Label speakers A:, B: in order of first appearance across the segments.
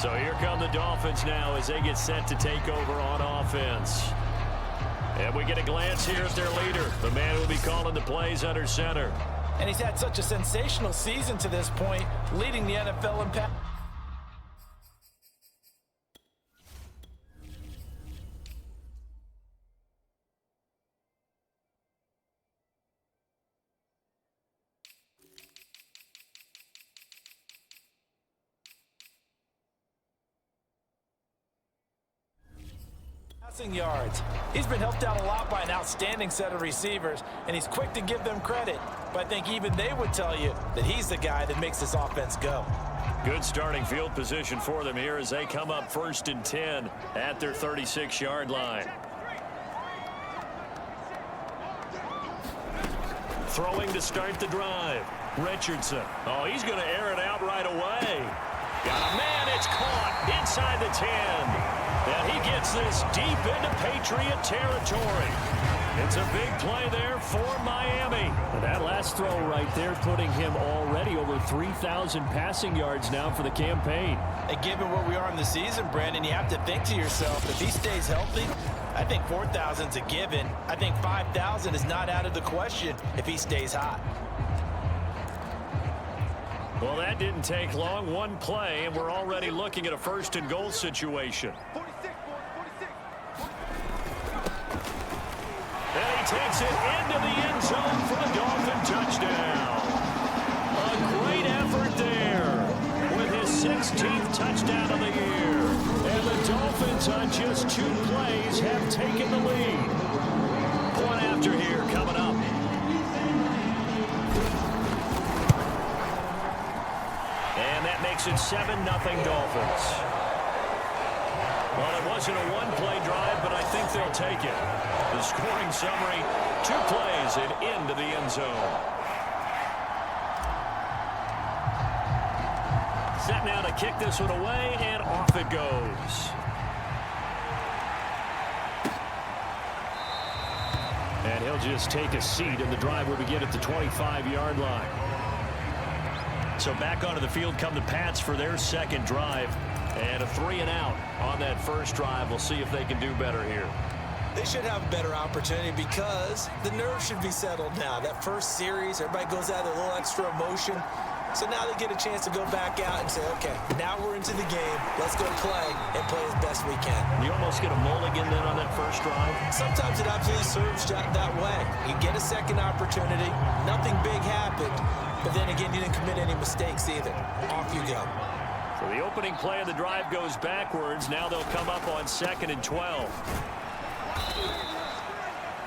A: So here come the Dolphins now as they get set to take over on offense. And we get a glance here at their leader, the man who will be calling the plays under center.
B: And he's had such a sensational season to this point, leading the NFL in pass. Passing yards. He's been helped out a lot by an outstanding set of receivers, and he's quick to give them credit. But I think even they would tell you that he's the guy that makes this offense go.
A: Good starting field position for them here as they come up 1st and 10 at their 36-yard line. Throwing to start the drive. Richardson. Oh, he's going to air it out right away. Got a man. It's caught inside the 10. And he gets this deep into Patriot territory. It's a big play there for Miami.
C: And that last throw right there putting him already over 3,000 passing yards now for the campaign.
B: And given where we are in the season, Brandon, you have to think to yourself, if he stays healthy, I think 4,000 is a given. I think 5,000 is not out of the question if he stays hot.
A: Well, that didn't take long. One play, and we're already looking at a 1st and goal situation. And he takes it into the end zone for the Dolphin touchdown. A great effort there with his 16th touchdown of the year. And the Dolphins on just 2 plays have taken the lead. Point after here coming up. And that makes it 7-0 Dolphins. Well, it wasn't a one-play drive, but I think they'll take it. The scoring summary, 2 plays and into the end zone. Set now to kick this one away, and off it goes. And he'll just take a seat, and the drive will begin at the 25-yard line. So back onto the field come the Pats for their 2nd drive. And a 3-and-out on that first drive. We'll see if they can do better here.
B: They should have a better opportunity because the nerves should be settled now. That first series, everybody goes out with a little extra emotion. So now they get a chance to go back out and say, okay, now we're into the game. Let's go play and play as best we can.
A: You almost get a mulligan then on that first drive?
B: Sometimes it absolutely serves that way. You get a second opportunity. Nothing big happened. But then again, you didn't commit any mistakes either. Off you go.
A: So the opening play of the drive goes backwards. Now they'll come up on 2nd and 12.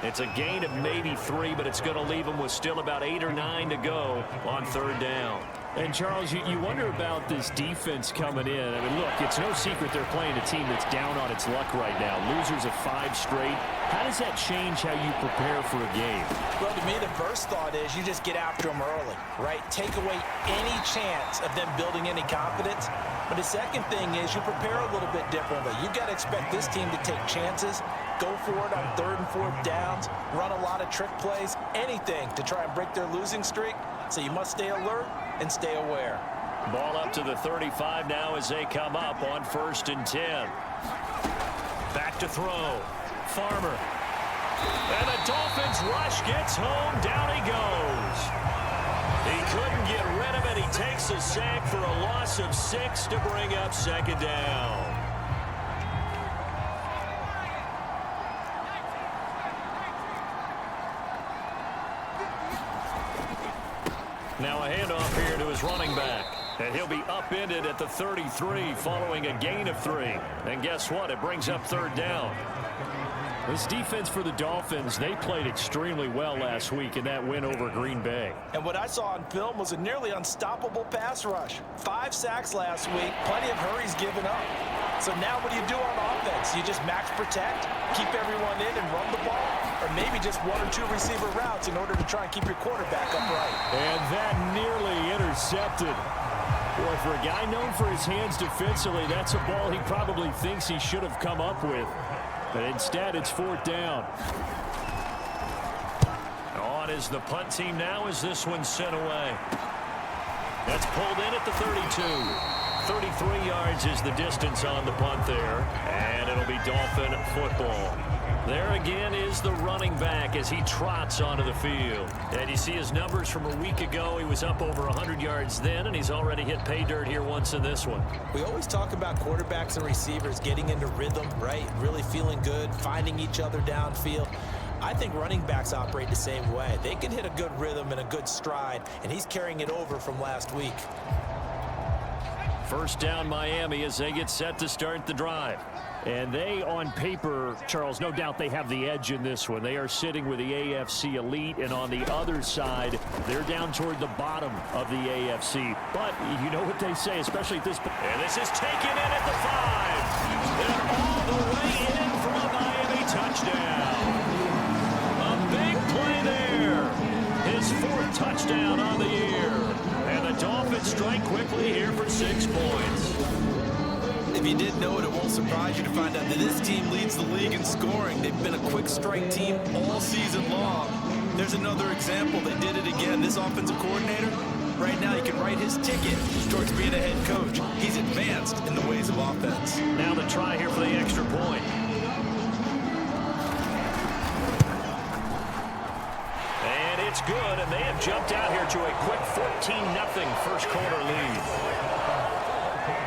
A: It's a gain of maybe 3, but it's going to leave them with still about 8 or 9 to go on 3rd down.
C: And, Charles, you wonder about this defense coming in. I mean, look, it's no secret they're playing a team that's down on its luck right now. Losers of 5 straight. How does that change how you prepare for a game?
B: Well, to me, the first thought is you just get after them early, right? Take away any chance of them building any confidence. But the second thing is you prepare a little bit differently. You've got to expect this team to take chances, go for it on 3rd and 4th downs, run a lot of trick plays, anything to try and break their losing streak. So you must stay alert and stay aware.
A: Ball up to the 35 now as they come up on 1st and 10. Back to throw. Farmer. And the Dolphins rush gets home. Down he goes. He couldn't get rid of it. He takes a sack for a loss of 6 to bring up 2nd down. Now a handoff here to his running back. And he'll be upended at the 33 following a gain of 3. And guess what? It brings up 3rd down.
C: This defense for the Dolphins, they played extremely well last week in that win over Green Bay.
B: And what I saw on film was a nearly unstoppable pass rush. 5 sacks last week, plenty of hurries given up. So now what do you do on offense? You just max protect, keep everyone in and run the ball? Or maybe just 1 or 2 receiver routes in order to try and keep your quarterback upright.
C: And that nearly intercepted. Boy, for a guy known for his hands defensively, that's a ball he probably thinks he should have come up with. But instead, it's 4th down.
A: On is the punt team now as this one's sent away. That's pulled in at the 32. 33 yards is the distance on the punt there, and it'll be Dolphin football. There again is the running back as he trots onto the field. And you see his numbers from a week ago. He was up over 100 yards then, and he's already hit pay dirt here once in this one.
B: We always talk about quarterbacks and receivers getting into rhythm, right? Really feeling good, finding each other downfield. I think running backs operate the same way. They can hit a good rhythm and a good stride, and he's carrying it over from last week.
A: First down Miami as they get set to start the drive.
C: And they, on paper, Charles, no doubt they have the edge in this one. They are sitting with the AFC elite, and on the other side, they're down toward the bottom of the AFC. But you know what they say, especially at this point.
A: And this is taken in at the 5. They're all the way in for a Miami touchdown. A big play there. His 4th touchdown on the year. And the Dolphins strike quickly here for 6 points.
B: If you didn't know it, it won't surprise you to find out that this team leads the league in scoring. They've been a quick strike team all season long. There's another example. They did it again. This offensive coordinator, right now, he can write his ticket towards being a head coach. He's advanced in the ways of offense.
A: Now the try here for the extra point. And it's good, and they have jumped out here to a quick 14-0 first quarter lead.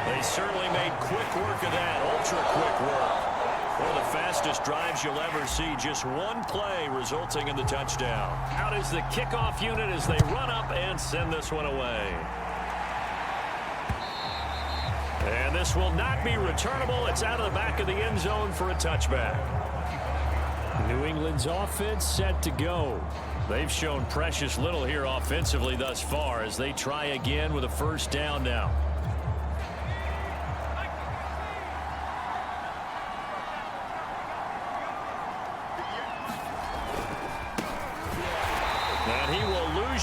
A: They certainly made quick work of that, ultra-quick work. One of the fastest drives you'll ever see, just one play resulting in the touchdown. Out is the kickoff unit as they run up and send this one away. And this will not be returnable. It's out of the back of the end zone for a touchback.
C: New England's offense set to go.
A: They've shown precious little here offensively thus far as they try again with a first down now.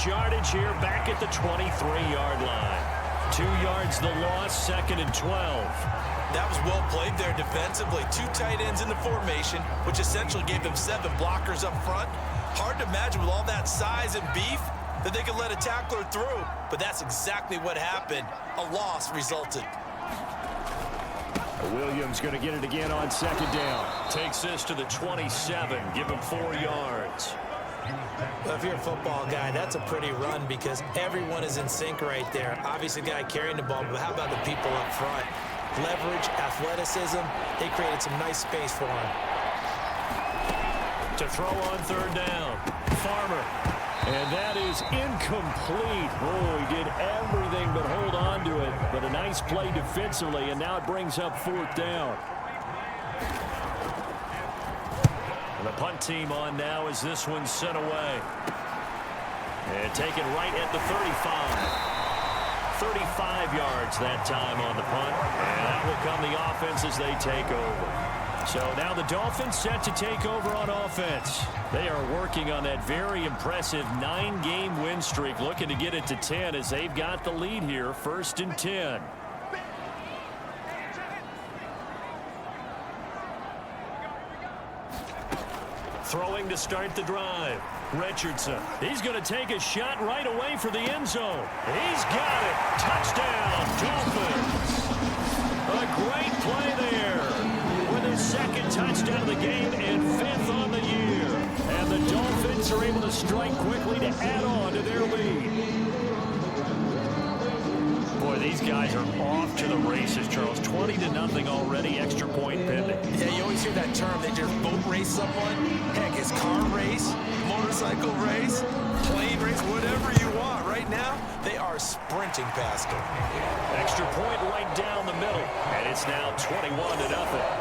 A: Yardage here back at the 23-yard line. 2 yards the loss, 2nd and 12.
B: That was well played there defensively. 2 tight ends in the formation, which essentially gave them 7 blockers up front. Hard to imagine with all that size and beef that they could let a tackler through. But that's exactly what happened. A loss resulted.
C: Williams going to get it again on 2nd down.
A: Takes this to the 27. Give him 4 yards.
B: Well, if you're a football guy, that's a pretty run because everyone is in sync right there. Obviously, the guy carrying the ball, but how about the people up front? Leverage, athleticism, they created some nice space for him.
A: To throw on 3rd down, Farmer.
C: And that is incomplete. Oh, he did everything but hold on to it. But a nice play defensively, and now it brings up 4th down.
A: The punt team on now as this one's sent away. And taken right at the 35. 35 yards that time on the punt. And that will come the offense as they take over. So now the Dolphins set to take over on offense. They are working on that very impressive 9-game win streak, looking to get it to 10 as they've got the lead here, 1st and 10. Throwing to start the drive. Richardson. He's going to take a shot right away for the end zone. He's got it. Touchdown, Dolphins. A great play there. With his 2nd touchdown of the game and 5th on the year. And the Dolphins are able to strike quickly to add on to their lead. Boy, these guys are off to the races, Charles. 20-0 already, extra point pending.
B: Yeah, you always hear that term. They just boat race someone. Heck, it's car race, motorcycle race, plane race, whatever you want. Right now, they are sprinting past them.
A: Extra point right down the middle, and it's now 21-0.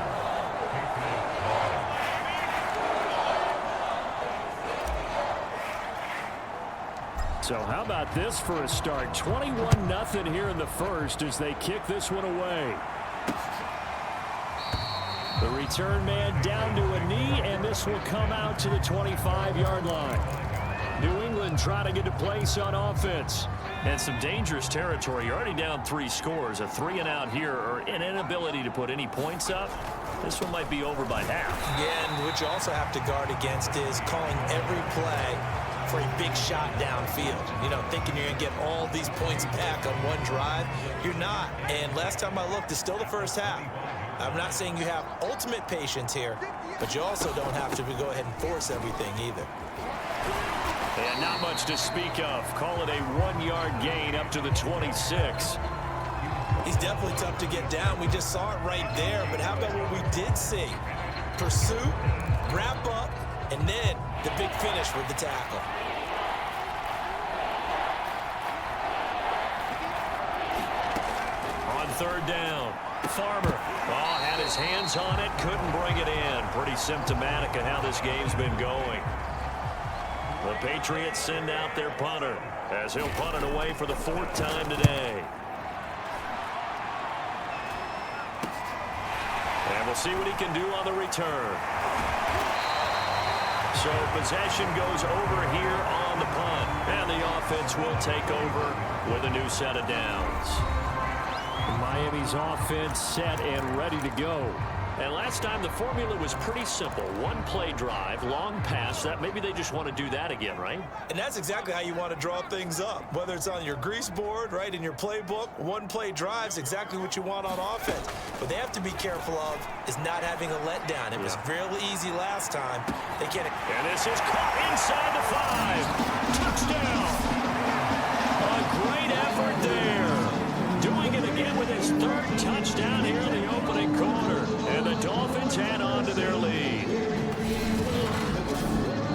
C: So how about this for a start? 21-0 here in the first as they kick this one away. The return man down to a knee, and this will come out to the 25-yard line. New England trying to get a place on offense.
A: And some dangerous territory. You're already down 3 scores. A 3-and-out here, or an inability to put any points up. This one might be over by half.
B: Yeah, and what you also have to guard against is calling every play for a big shot downfield. You know, thinking you're going to get all these points back on one drive. You're not. And last time I looked, it's still the first half. I'm not saying you have ultimate patience here, but you also don't have to go ahead and force everything either.
C: And not much to speak of. Call it a 1-yard gain up to the 26.
B: He's definitely tough to get down. We just saw it right there, but how about what we did see? Pursuit, wrap up, and then the big finish with the tackle.
C: On third down, Farmer. Oh, had his hands on it, couldn't bring it in. Pretty symptomatic of how this game's been going. The Patriots send out their punter as he'll punt it away for the 4th time today. And we'll see what he can do on the return. So possession goes over here on the punt. And the offense will take over with a new set of downs. Miami's offense set and ready to go. And last time the formula was pretty simple. 1-play drive, long pass. That maybe they just want to do that again, right?
B: And that's exactly how you want to draw things up. Whether it's on your grease board, right, in your playbook, 1-play drive's exactly what you want on offense. What they have to be careful of is not having a letdown. It was fairly easy last time. They can't.
C: And this is caught inside the 5. Touchdown. A great effort there. Doing it again with his 3rd touchdown here in the opening quarter. And the Dolphins add on to their lead.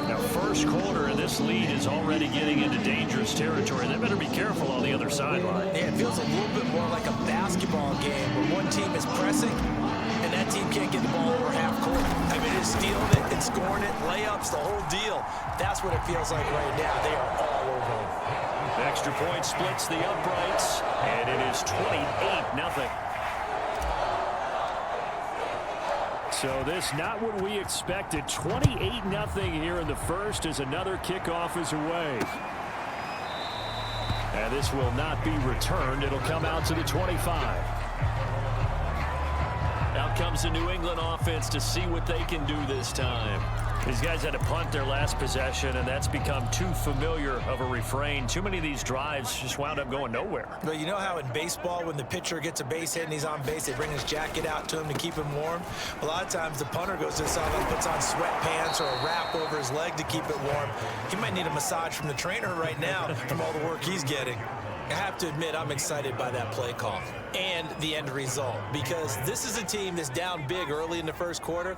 C: Now, first quarter, and this lead is already getting into dangerous territory. They better be careful on the other sideline.
B: Yeah, it feels a little bit more like a basketball game where one team is pressing and that team can't get the ball over half court. I mean, it's stealing it and scoring it, layups, the whole deal. That's what it feels like right now. They are all over them.
C: Extra point splits the uprights, and it is 28-0. So this not what we expected. 28-0 here in the first as another kickoff is away. And this will not be returned. It'll come out to the 25. Out comes the New England offense to see what they can do this time. These guys had to punt their last possession, and that's become too familiar of a refrain. Too many of these drives just wound up going nowhere.
B: But you know how in baseball, when the pitcher gets a base hit and he's on base, they bring his jacket out to him to keep him warm? A lot of times the punter goes to the sideline, puts on sweatpants or a wrap over his leg to keep it warm. He might need a massage from the trainer right now from all the work he's getting. I have to admit, I'm excited by that play call and the end result, because this is a team that's down big early in the first quarter.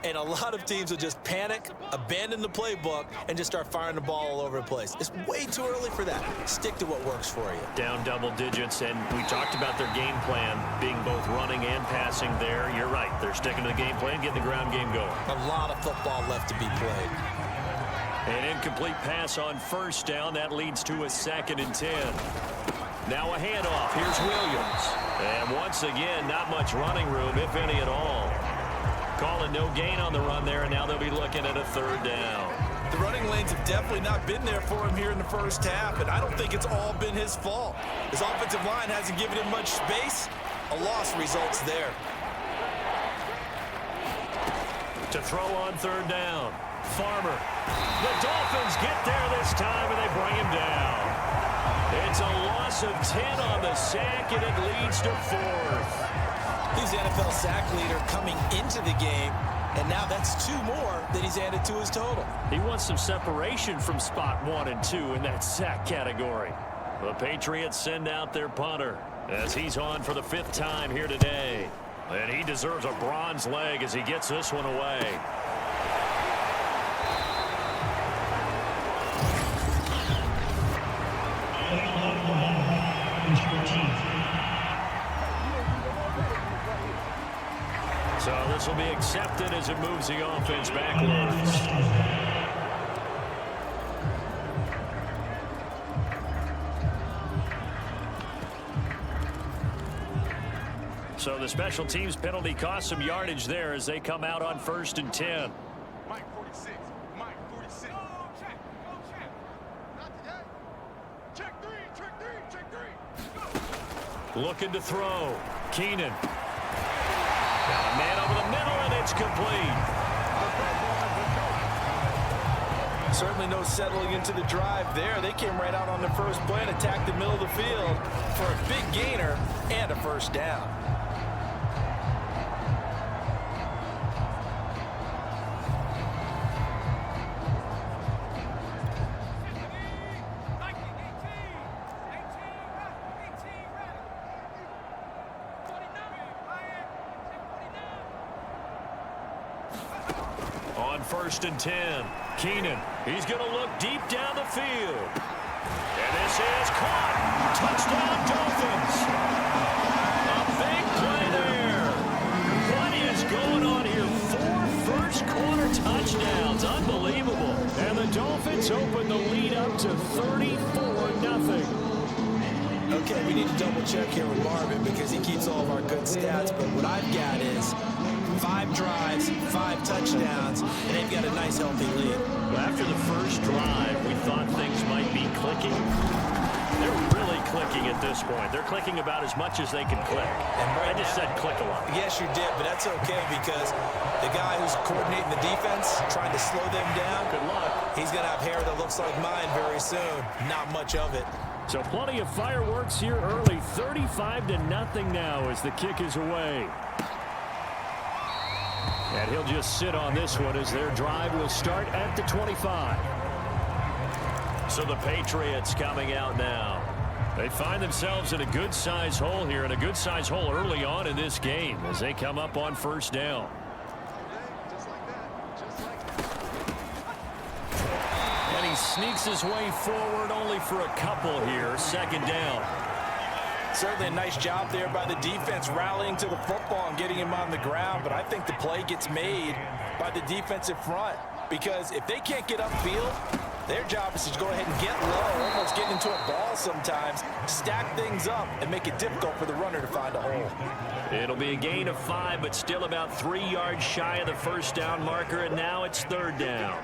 B: And a lot of teams will just panic, abandon the playbook, and just start firing the ball all over the place. It's way too early for that. Stick to what works for you.
C: Down double digits, and we talked about their game plan being both running and passing there. You're right. They're sticking to the game plan, getting the ground game going.
B: A lot of football left to be played.
C: An incomplete pass on first down. That leads to a 2nd and 10. Now a handoff. Here's Williams. And once again, not much running room, if any at all. Calling no gain on the run there, and now they'll be looking at a 3rd down.
B: The running lanes have definitely not been there for him here in the first half, and I don't think it's all been his fault. His offensive line hasn't given him much space. A loss results there.
C: To throw on 3rd down. Farmer. The Dolphins get there this time, and they bring him down. It's a loss of 10 on the sack, and it leads to 4th.
B: He's the NFL sack leader coming into the game, and now that's 2 more that he's added to his total.
C: He wants some separation from spot 1 and 2 in that sack category. The Patriots send out their punter as he's on for the 5th time here today. And he deserves a bronze leg as he gets this one away. So this will be accepted as it moves the offense backwards. So the special teams penalty cost some yardage there as they come out on 1st and 10.
D: Mike 46. Mike 46. Check. Not today. Check 3. Check 3.
C: Looking to throw. Keenan. Got a man over the middle, and it's complete.
B: Certainly no settling into the drive there. They came right out on the first play and attacked the middle of the field for a big gainer and a first down.
A: On 1st and 10, Keenan. He's going to look deep down the field. And this is caught. Touchdown, Dolphins. A big play there. What is going on here? 4 first-quarter touchdowns. Unbelievable. And the Dolphins open the lead up to 34-0.
B: Okay, we need to double-check here with Marvin because he keeps all of our good stats. But what I've got is 5 drives, 5 touchdowns, and they've got a nice, healthy lead.
A: Well, after the first drive, we thought things might be clicking. They're really clicking at this point. They're clicking about as much as they can click.
B: And
A: I just said click a lot.
B: Yes, you did, but that's okay because the guy who's coordinating the defense, trying to slow them down,
A: Good luck.
B: he's going to have hair that looks like mine very soon. Not much of it.
C: So plenty of fireworks here early. 35-0 now as the kick is away. And he'll just sit on this one as their drive will start at the 25.
A: So the Patriots coming out now. They find themselves in a good-sized hole here, and a good-sized hole early on in this game as they come up on 1st down. And he sneaks his way forward only for a couple here. 2nd down.
B: Certainly a nice job there by the defense rallying to the football and getting him on the ground, but I think the play gets made by the defensive front because if they can't get upfield, their job is to go ahead and get low, almost get into a ball sometimes, stack things up, and make it difficult for the runner to find a hole.
A: It'll be a gain of 5, but still about 3 yards shy of the first down marker, and now it's 3rd down.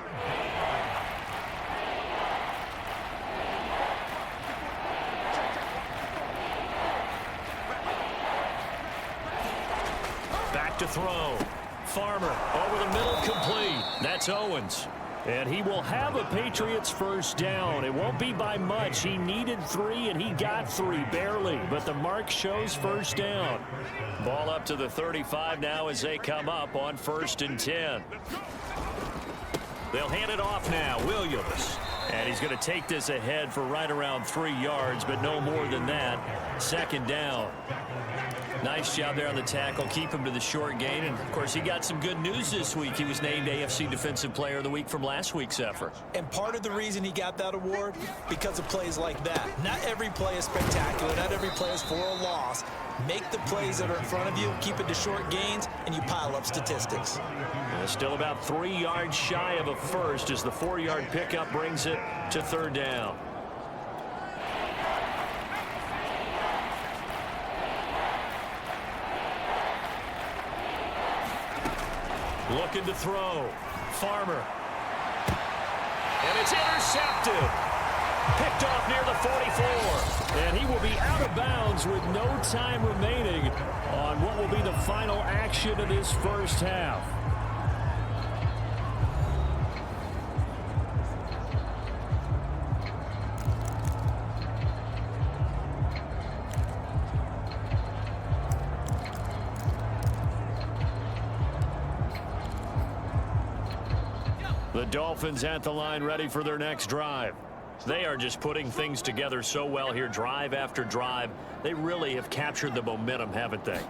A: Back to throw. Farmer over the middle, complete. That's Owens.
C: And he will have a Patriots first down. It won't be by much. He needed 3, and he got 3, barely. But the mark shows first down.
A: Ball up to the 35 now as they come up on 1st and 10. They'll hand it off now. Williams. And he's going to take this ahead for right around 3 yards, but no more than that. 2nd down. Nice job there on the tackle. Keep him to the short gain. And, of course, he got some good news this week. He was named AFC Defensive Player of the Week from last week's effort.
B: And part of the reason he got that award, because of plays like that. Not every play is spectacular. Not every play is for a loss. Make the plays that are in front of you, keep it to short gains, and you pile up statistics.
A: Still about 3 yards shy of a first as the 4-yard pickup brings it to 3rd down. Looking to throw. Farmer. And it's intercepted. Picked off near the 44.
C: And he will be out of bounds with no time remaining on what will be the final action of this first half.
A: The Dolphins at the line ready for their next drive. They are just putting things together so well here, drive after drive. They really have captured the momentum, haven't they?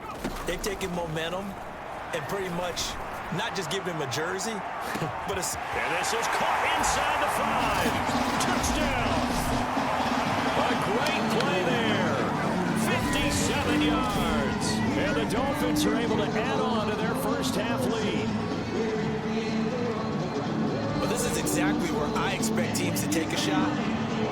B: They've taken momentum and pretty much not just given him a jersey, but a...
A: And this is caught inside the 5. Touchdown! A great play there. 57 yards.
C: And the Dolphins are able to add on to their first half lead.
B: Well, this is exactly where I expect teams to take a shot.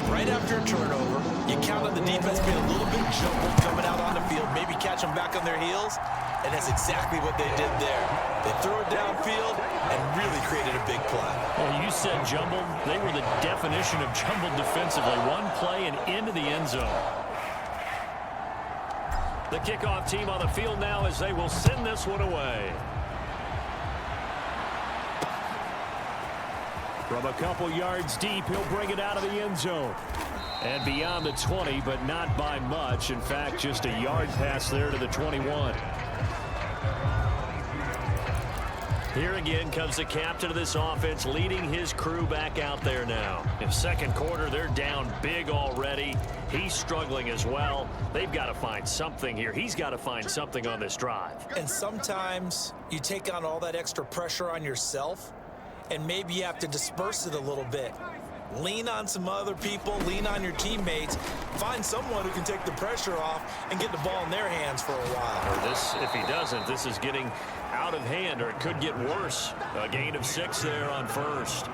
B: Right after a turnover, you count on the defense being a little bit jumbled coming out on the field, maybe catch them back on their heels, and that's exactly what they did there. They threw it downfield and really created a big play.
A: Well, you said jumbled. They were the definition of jumbled defensively. One play and into the end zone. The kickoff team on the field now as they will send this one away.
C: From a couple yards deep, he'll bring it out of the end zone. And beyond the 20, but not by much. In fact, just a yard pass there to the 21. Here again comes the captain of this offense, leading his crew back out there now. In second quarter, they're down big already. He's struggling as well. They've got to find something here. He's got to find something on this drive.
B: And sometimes you take on all that extra pressure on yourself, and maybe you have to disperse it a little bit. Lean on some other people, lean on your teammates, find someone who can take the pressure off and get the ball in their hands for a while.
C: Or this, if he doesn't, this is getting out of hand, or it could get worse. A gain of 6 there on first.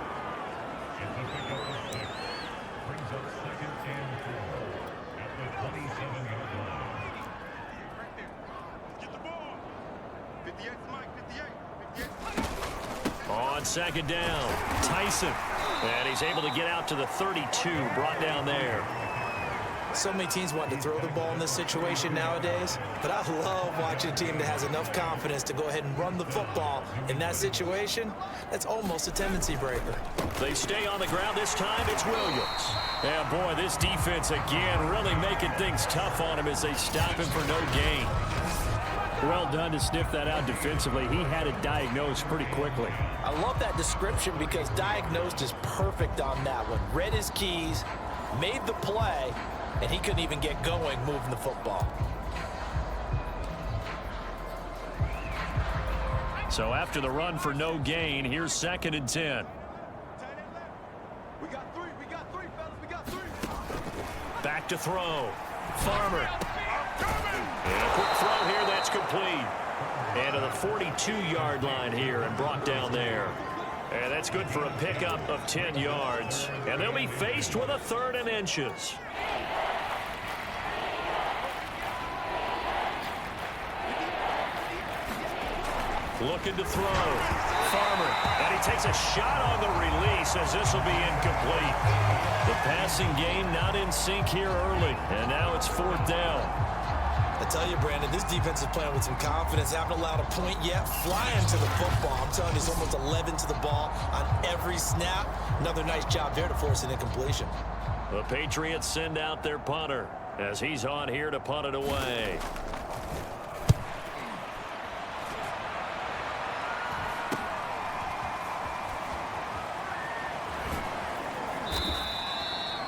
C: On second down, Tyson. And he's able to get out to the 32, brought down there.
B: So many teams want to throw the ball in this situation nowadays, but I love watching a team that has enough confidence to go ahead and run the football. In that situation, that's almost a tendency breaker.
C: They stay on the ground this time. It's Williams. And boy, this defense again really making things tough on him as they stop him for no gain. Well done to sniff that out defensively. He had it diagnosed pretty quickly.
B: I love that description because diagnosed is perfect on that one. Read his keys, made the play, and he couldn't even get going moving the football.
C: So after the run for no gain, here's 2nd and 10.
D: We got three, fellas, we got three.
C: Back to throw. Farmer. And a quick throw here, that's complete. And to the 42-yard line here and brought down there. And that's good for a pickup of 10 yards. And they'll be faced with a 3rd and inches. Looking to throw. Farmer. And he takes a shot on the release as this will be incomplete. The passing game not in sync here early. And now it's 4th down.
B: I tell you, Brandon, this defense is playing with some confidence. Haven't allowed a point yet. Flying to the football. I'm telling you, it's almost 11 to the ball on every snap. Another nice job there to force an incompletion.
C: The Patriots send out their punter as he's on here to punt it away.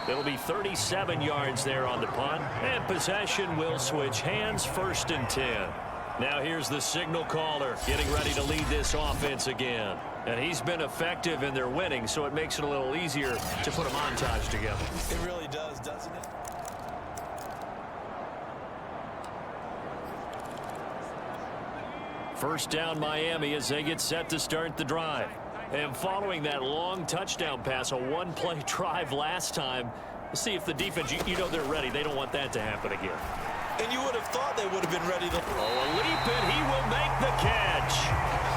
C: It'll be 37 yards there on the punt, and possession will switch hands, 1st and 10. Now here's the signal caller getting ready to lead this offense again. And he's been effective in their winning, so it makes it a little easier to put a montage together.
B: It really does, doesn't it?
C: First down Miami as they get set to start the drive. And following that long touchdown pass, a one-play drive last time, let's see if the defense, you know they're ready. They don't want that to happen again.
B: And you would have thought they would have been ready to...
C: Oh, a leap, and he will make the catch.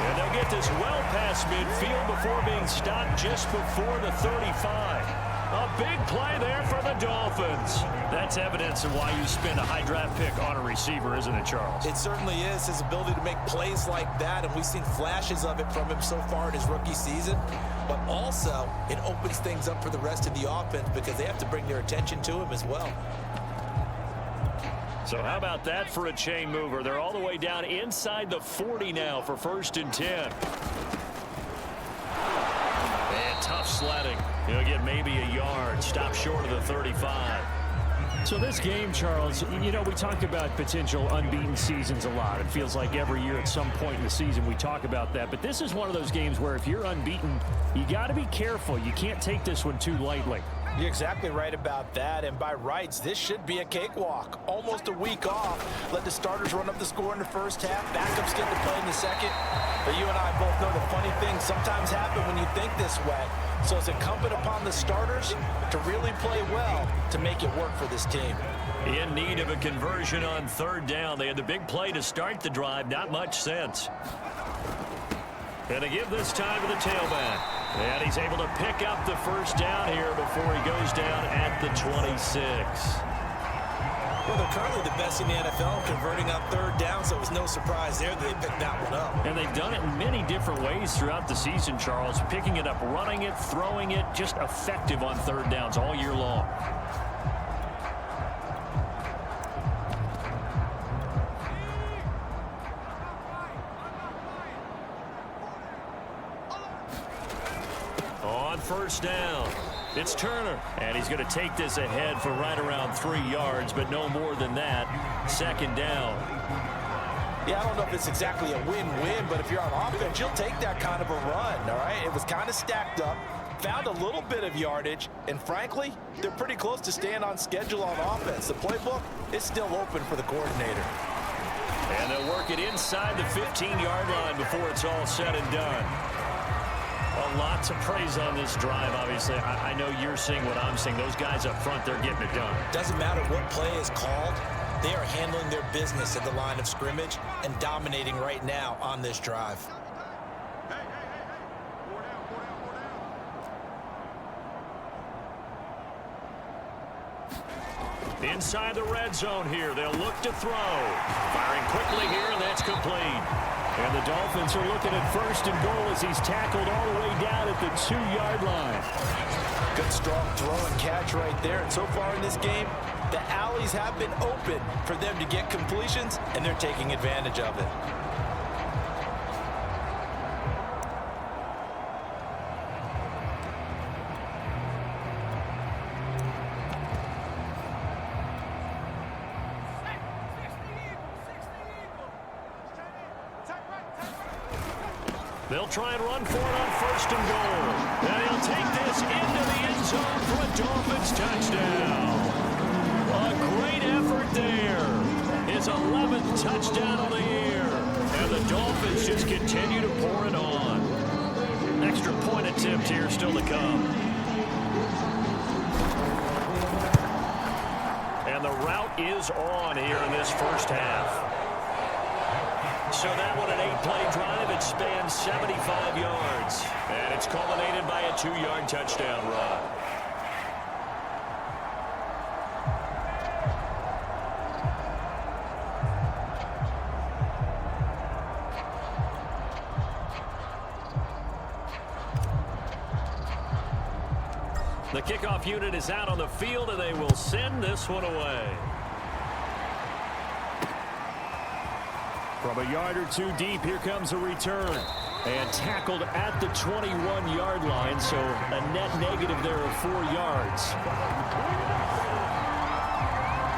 C: And they'll get this well past midfield before being stopped just before the 35. A big play there for the Dolphins. That's evidence of why you spend a high draft pick on a receiver, isn't it, Charles?
B: It certainly is, his ability to make plays like that, and we've seen flashes of it from him so far in his rookie season. But also, it opens things up for the rest of the offense because they have to bring their attention to him as well.
C: So how about that for a chain mover? They're all the way down inside the 40 now for 1st and 10. And tough sledding. He'll get maybe a yard. Stop short of the 35. So this game, Charles, you know, we talk about potential unbeaten seasons a lot. It feels like every year at some point in the season we talk about that. But this is one of those games where if you're unbeaten, you got to be careful. You can't take this one too lightly.
B: You're exactly right about that, and by rights, this should be a cakewalk. Almost a week off. Let the starters run up the score in the first half. Backups get to play in the second. But you and I both know the funny things sometimes happen when you think this way. So it's incumbent upon the starters to really play well to make it work for this team.
C: In need of a conversion on 3rd down. They had the big play to start the drive. Not much sense. And they give this time to the tailback. And he's able to pick up the 1st down here before he goes down at the 26.
B: Well, they're currently the best in the NFL in converting on third down, so it was no surprise there that they picked that one up.
C: And they've done it in many different ways throughout the season, Charles. Picking it up, running it, throwing it, just effective on third downs all year long. On first down, it's Turner, and he's going to take this ahead for right around 3 yards, but no more than that. Second down.
B: Yeah, I don't know if it's exactly a win-win, but if you're on offense, you'll take that kind of a run, all right? It was kind of stacked up, found a little bit of yardage, and frankly, they're pretty close to staying on schedule on offense. The playbook is still open for the coordinator.
C: And they'll work it inside the 15-yard line before it's all said and done. A lot to praise on this drive, obviously. I know you're seeing what I'm seeing. Those guys up front, they're getting it done.
B: Doesn't matter what play is called. They are handling their business at the line of scrimmage and dominating right now on this drive.
C: Inside the red zone here, they'll look to throw. Firing quickly here, and that's complete. And the Dolphins are looking at first and goal as he's tackled all the way down at the 2-yard line.
B: Good strong throw and catch right there. And so far in this game, the alleys have been open for them to get completions, and they're taking advantage of it.
C: They'll try and run for it on first and goal. And he'll take this into the end zone for a Dolphins touchdown. A great effort there. His 11th touchdown of the year. And the Dolphins just continue to pour it on. Extra point attempt here still to come. And the route is on here in this first half. So that one, an 8-play drive. It spans 75 yards. And it's culminated by a 2-yard touchdown run. The kickoff unit is out on the field, and they will send this one away. From a yard or two deep, here comes a return. And tackled at the 21-yard line, so a net negative there of 4 yards.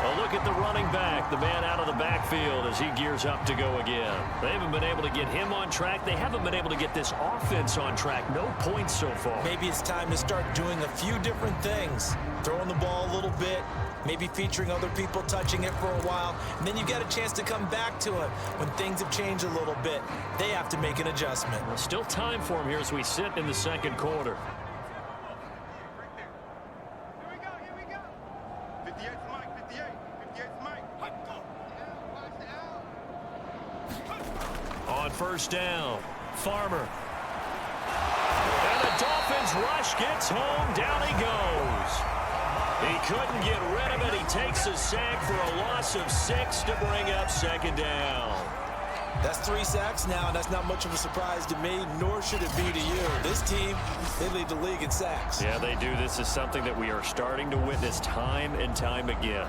C: A look at the running back, the man out of the backfield as he gears up to go again. They haven't been able to get him on track. They haven't been able to get this offense on track. No points so far.
B: Maybe it's time to start doing a few different things. Throwing the ball a little bit, maybe featuring other people touching it for a while, and then you get a chance to come back to it when things have changed a little bit. They have to make an adjustment.
C: Well, still time for him here as we sit in the second quarter.
D: Here we go. 58's Mike, 58's Mike.
C: On first down, Farmer. And the Dolphins rush gets home. Down he goes. He couldn't get rid of it. He takes a sack for a loss of 6 to bring up second down.
B: That's 3 sacks now, and that's not much of a surprise to me, nor should it be to you. This team, they lead the league in sacks.
C: Yeah, they do. This is something that we are starting to witness time and time again.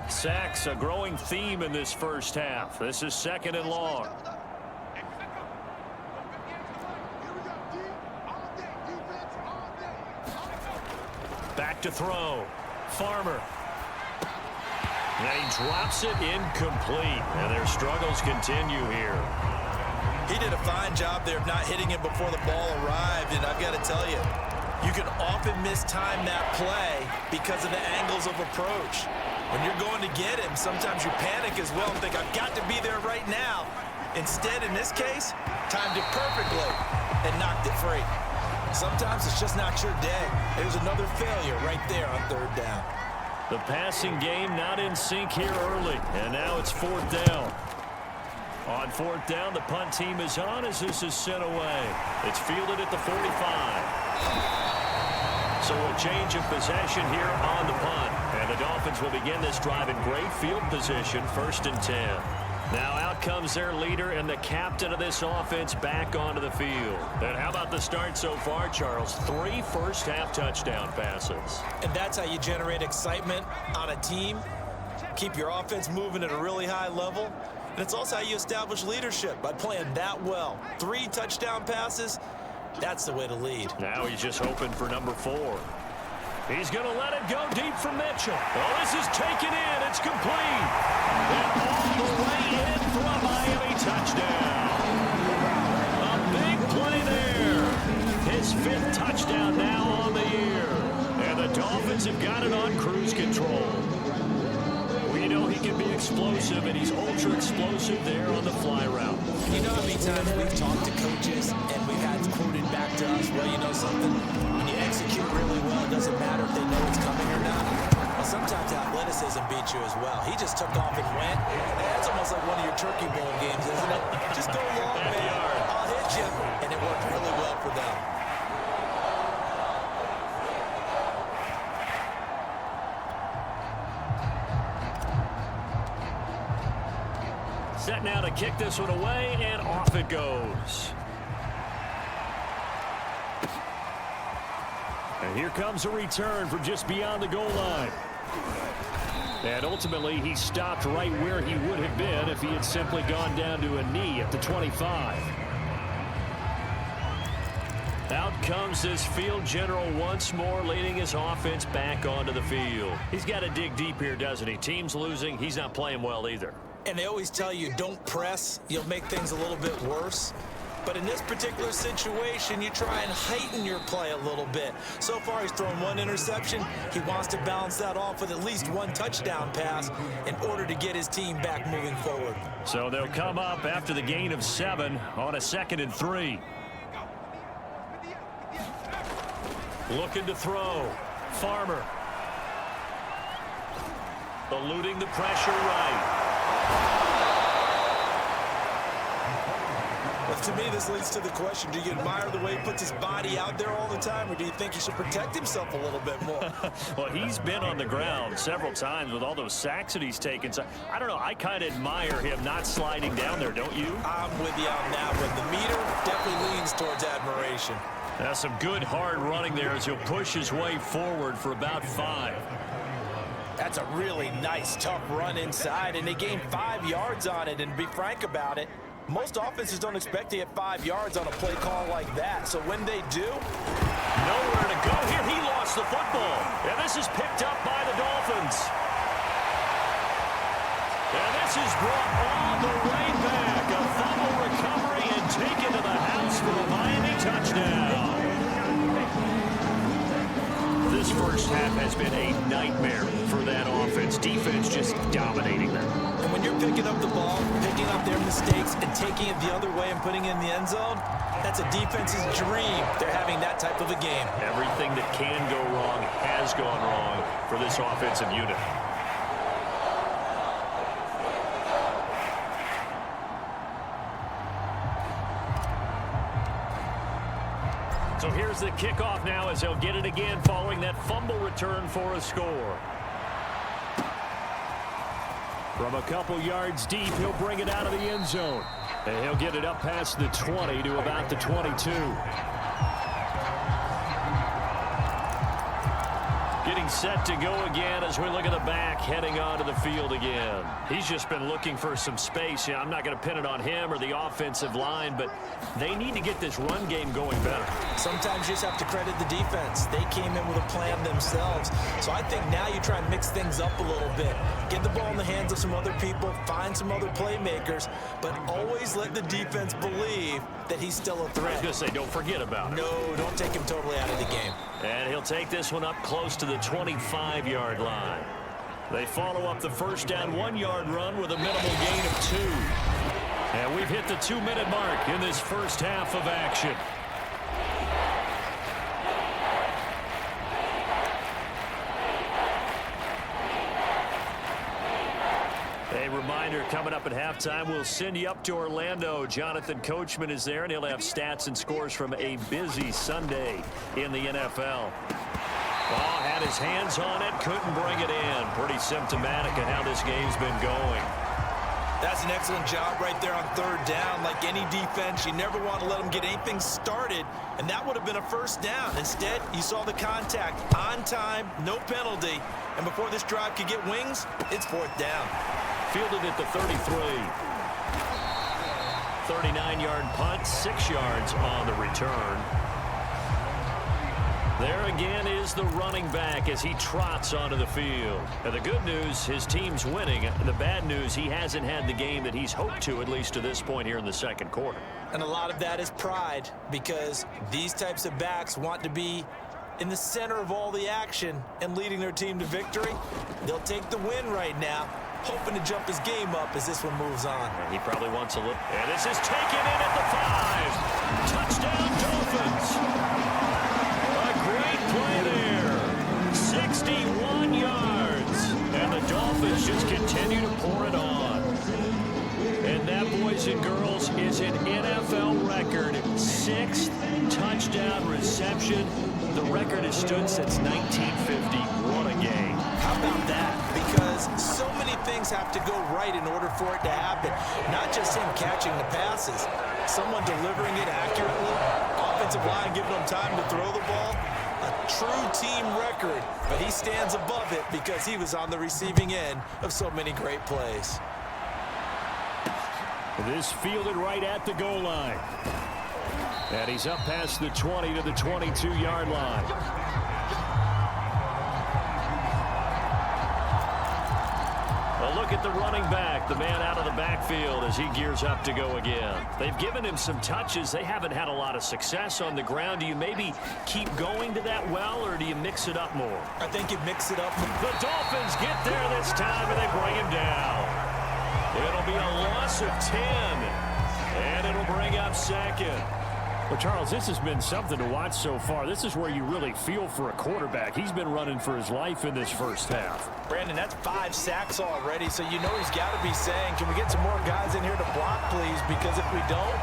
C: Sacks, a growing theme in this first half. This is second and long. Back to throw. Farmer. And he drops it incomplete. And their struggles continue here.
B: He did a fine job there of not hitting it before the ball arrived, and I've got to tell you, you can often mistime that play because of the angles of approach. When you're going to get him, sometimes you panic as well and think, I've got to be there right now. Instead, in this case, timed it perfectly and knocked it free. Sometimes it's just not your day. There's another failure right there on third down.
A: The passing game not in sync here early, and now it's 4th down. On 4th down, the punt team is on as this is sent away. It's fielded at the 45. So a change of possession here on the punt. And the Dolphins will begin this drive in great field position, 1st and 10. Now out comes their leader and the captain of this offense back onto the field. And how about the start so far, Charles? 3 first-half touchdown passes.
B: And that's how you generate excitement on a team. Keep your offense moving at a really high level. And it's also how you establish leadership, by playing that well. 3 touchdown passes, that's the way to lead.
A: Now he's just hoping for number 4. He's going to let it go deep for Mitchell. Oh, this is taken in. It's complete. And all the way in for a Miami touchdown. A big play there. His 5th touchdown now on the year. And the Dolphins have got it on cruise control. We know he can be explosive, and he's ultra explosive there on the fly route.
B: You know how many times we've talked to coaches and we've had quoted back to us, well, you know something? When you execute really well, it doesn't matter if they know it's coming or not. Well, sometimes athleticism beats you as well. He just took off and went. That's almost like one of your Turkey Bowl games, isn't it? Just go long, man. I'll hit you. And it worked really well for them.
A: Set now to kick this one away, and off it goes. And here comes a return from just beyond the goal line. And ultimately, he stopped right where he would have been if he had simply gone down to a knee at the 25. Out comes this field general once more, leading his offense back onto the field. He's got to dig deep here, doesn't he? Team's losing. He's not playing well either.
B: And they always tell you, don't press. You'll make things a little bit worse. But in this particular situation, you try and heighten your play a little bit. So far, he's thrown 1 interception. He wants to balance that off with at least 1 touchdown pass in order to get his team back moving forward.
A: So they'll come up after the gain of 7 on a 2nd and 3. Looking to throw. Farmer. Eluding the pressure right.
B: But to me, this leads to the question, do you admire the way he puts his body out there all the time, or do you think he should protect himself a little bit more?
A: Well, he's been on the ground several times with all those sacks that he's taken. So I don't know. I kind of admire him not sliding down there, don't you?
B: I'm with you on that one. The meter definitely leans towards admiration.
A: That's some good hard running there as he'll push his way forward for about 5.
B: That's a really nice, tough run inside, and they gained 5 yards on it. And to be frank about it, most offenses don't expect to get 5 yards on a play call like that. So when they do,
A: nowhere to go here. He lost the football. And this is picked up by the Dolphins. And this is brought all the way back. A fumble recovery and taken to the house for a Miami touchdown. This first half has been a nightmare for that offense. Defense just dominating them.
B: And when you're picking up the ball, picking up their mistakes, and taking it the other way and putting it in the end zone, that's a defense's dream. They're having that type of a game.
A: Everything that can go wrong has gone wrong for this offensive unit. So here's the kickoff now as they'll get it again following that fumble return for a score. From a couple yards deep, he'll bring it out of the end zone. And he'll get it up past the 20 to about the 22. Getting set to go again as we look at the back heading onto the field again. He's just been looking for some space. I'm not going to pin it on him or the offensive line, but they need to get this run game going better.
B: Sometimes you just have to credit the defense. They came in with a plan themselves. So I think now you try and mix things up a little bit. Get the ball in the hands of some other people, find some other playmakers, but always let the defense believe that he's still a threat.
A: I was going to say, don't forget about it.
B: No, don't take him totally out of the game.
A: And he'll take this one up close to the 25-yard line. They follow up the first down 1-yard run with a minimal gain of 2. And we've hit the 2-minute mark in this first half of action.
C: reminder, coming up at halftime, we'll send you up to Orlando. Jonathan Coachman is there, and he'll have stats and scores from a busy Sunday in the NFL. Oh, had his hands on it, couldn't bring it in. Pretty symptomatic of how this game's been going.
B: That's an excellent job right there on third down. Like any defense, you never want to let them get anything started, and that would have been a first down. Instead, you saw the contact on time, no penalty, and before this drive could get wings, it's fourth down.
C: Fielded at the 33. 39-yard punt, 6 yards on the return. There again is the running back as he trots onto the field. And the good news, his team's winning. The bad news, he hasn't had the game that he's hoped to, at least to this point here in the second quarter.
B: And a lot of that is pride, because these types of backs want to be in the center of all the action and leading their team to victory. They'll take the win right now, hoping to jump his game up as this one moves on.
C: And he probably wants a look. And this is taken in at the 5. Touchdown, Dolphins. Great play there. 61 yards. And the Dolphins just continue to pour it on. And that, boys and girls, is an NFL record. 6th touchdown reception. The record has stood since 1950. What a game.
B: How about that? Because so many things have to go right in order for it to happen. Not just him catching the passes. Someone delivering it accurately. Offensive line giving them time to throw the ball. A true team record, but he stands above it because he was on the receiving end of so many great plays.
C: This fielded right at the goal line. And he's up past the 20 to the 22-yard line. Well, look at the running back, the man out of the backfield as he gears up to go again. They've given him some touches. They haven't had a lot of success on the ground. Do you maybe keep going to that well, or do you mix it up more?
B: I think you mix it up.
C: The Dolphins get there this time, and they bring him down. It'll be a loss of 10, and it'll bring up second. Well, Charles, this has been something to watch so far. This is where you really feel for a quarterback. He's been running for his life in this first half.
B: Brandon, that's 5 sacks already, so you know he's got to be saying, can we get some more guys in here to block, please? Because if we don't,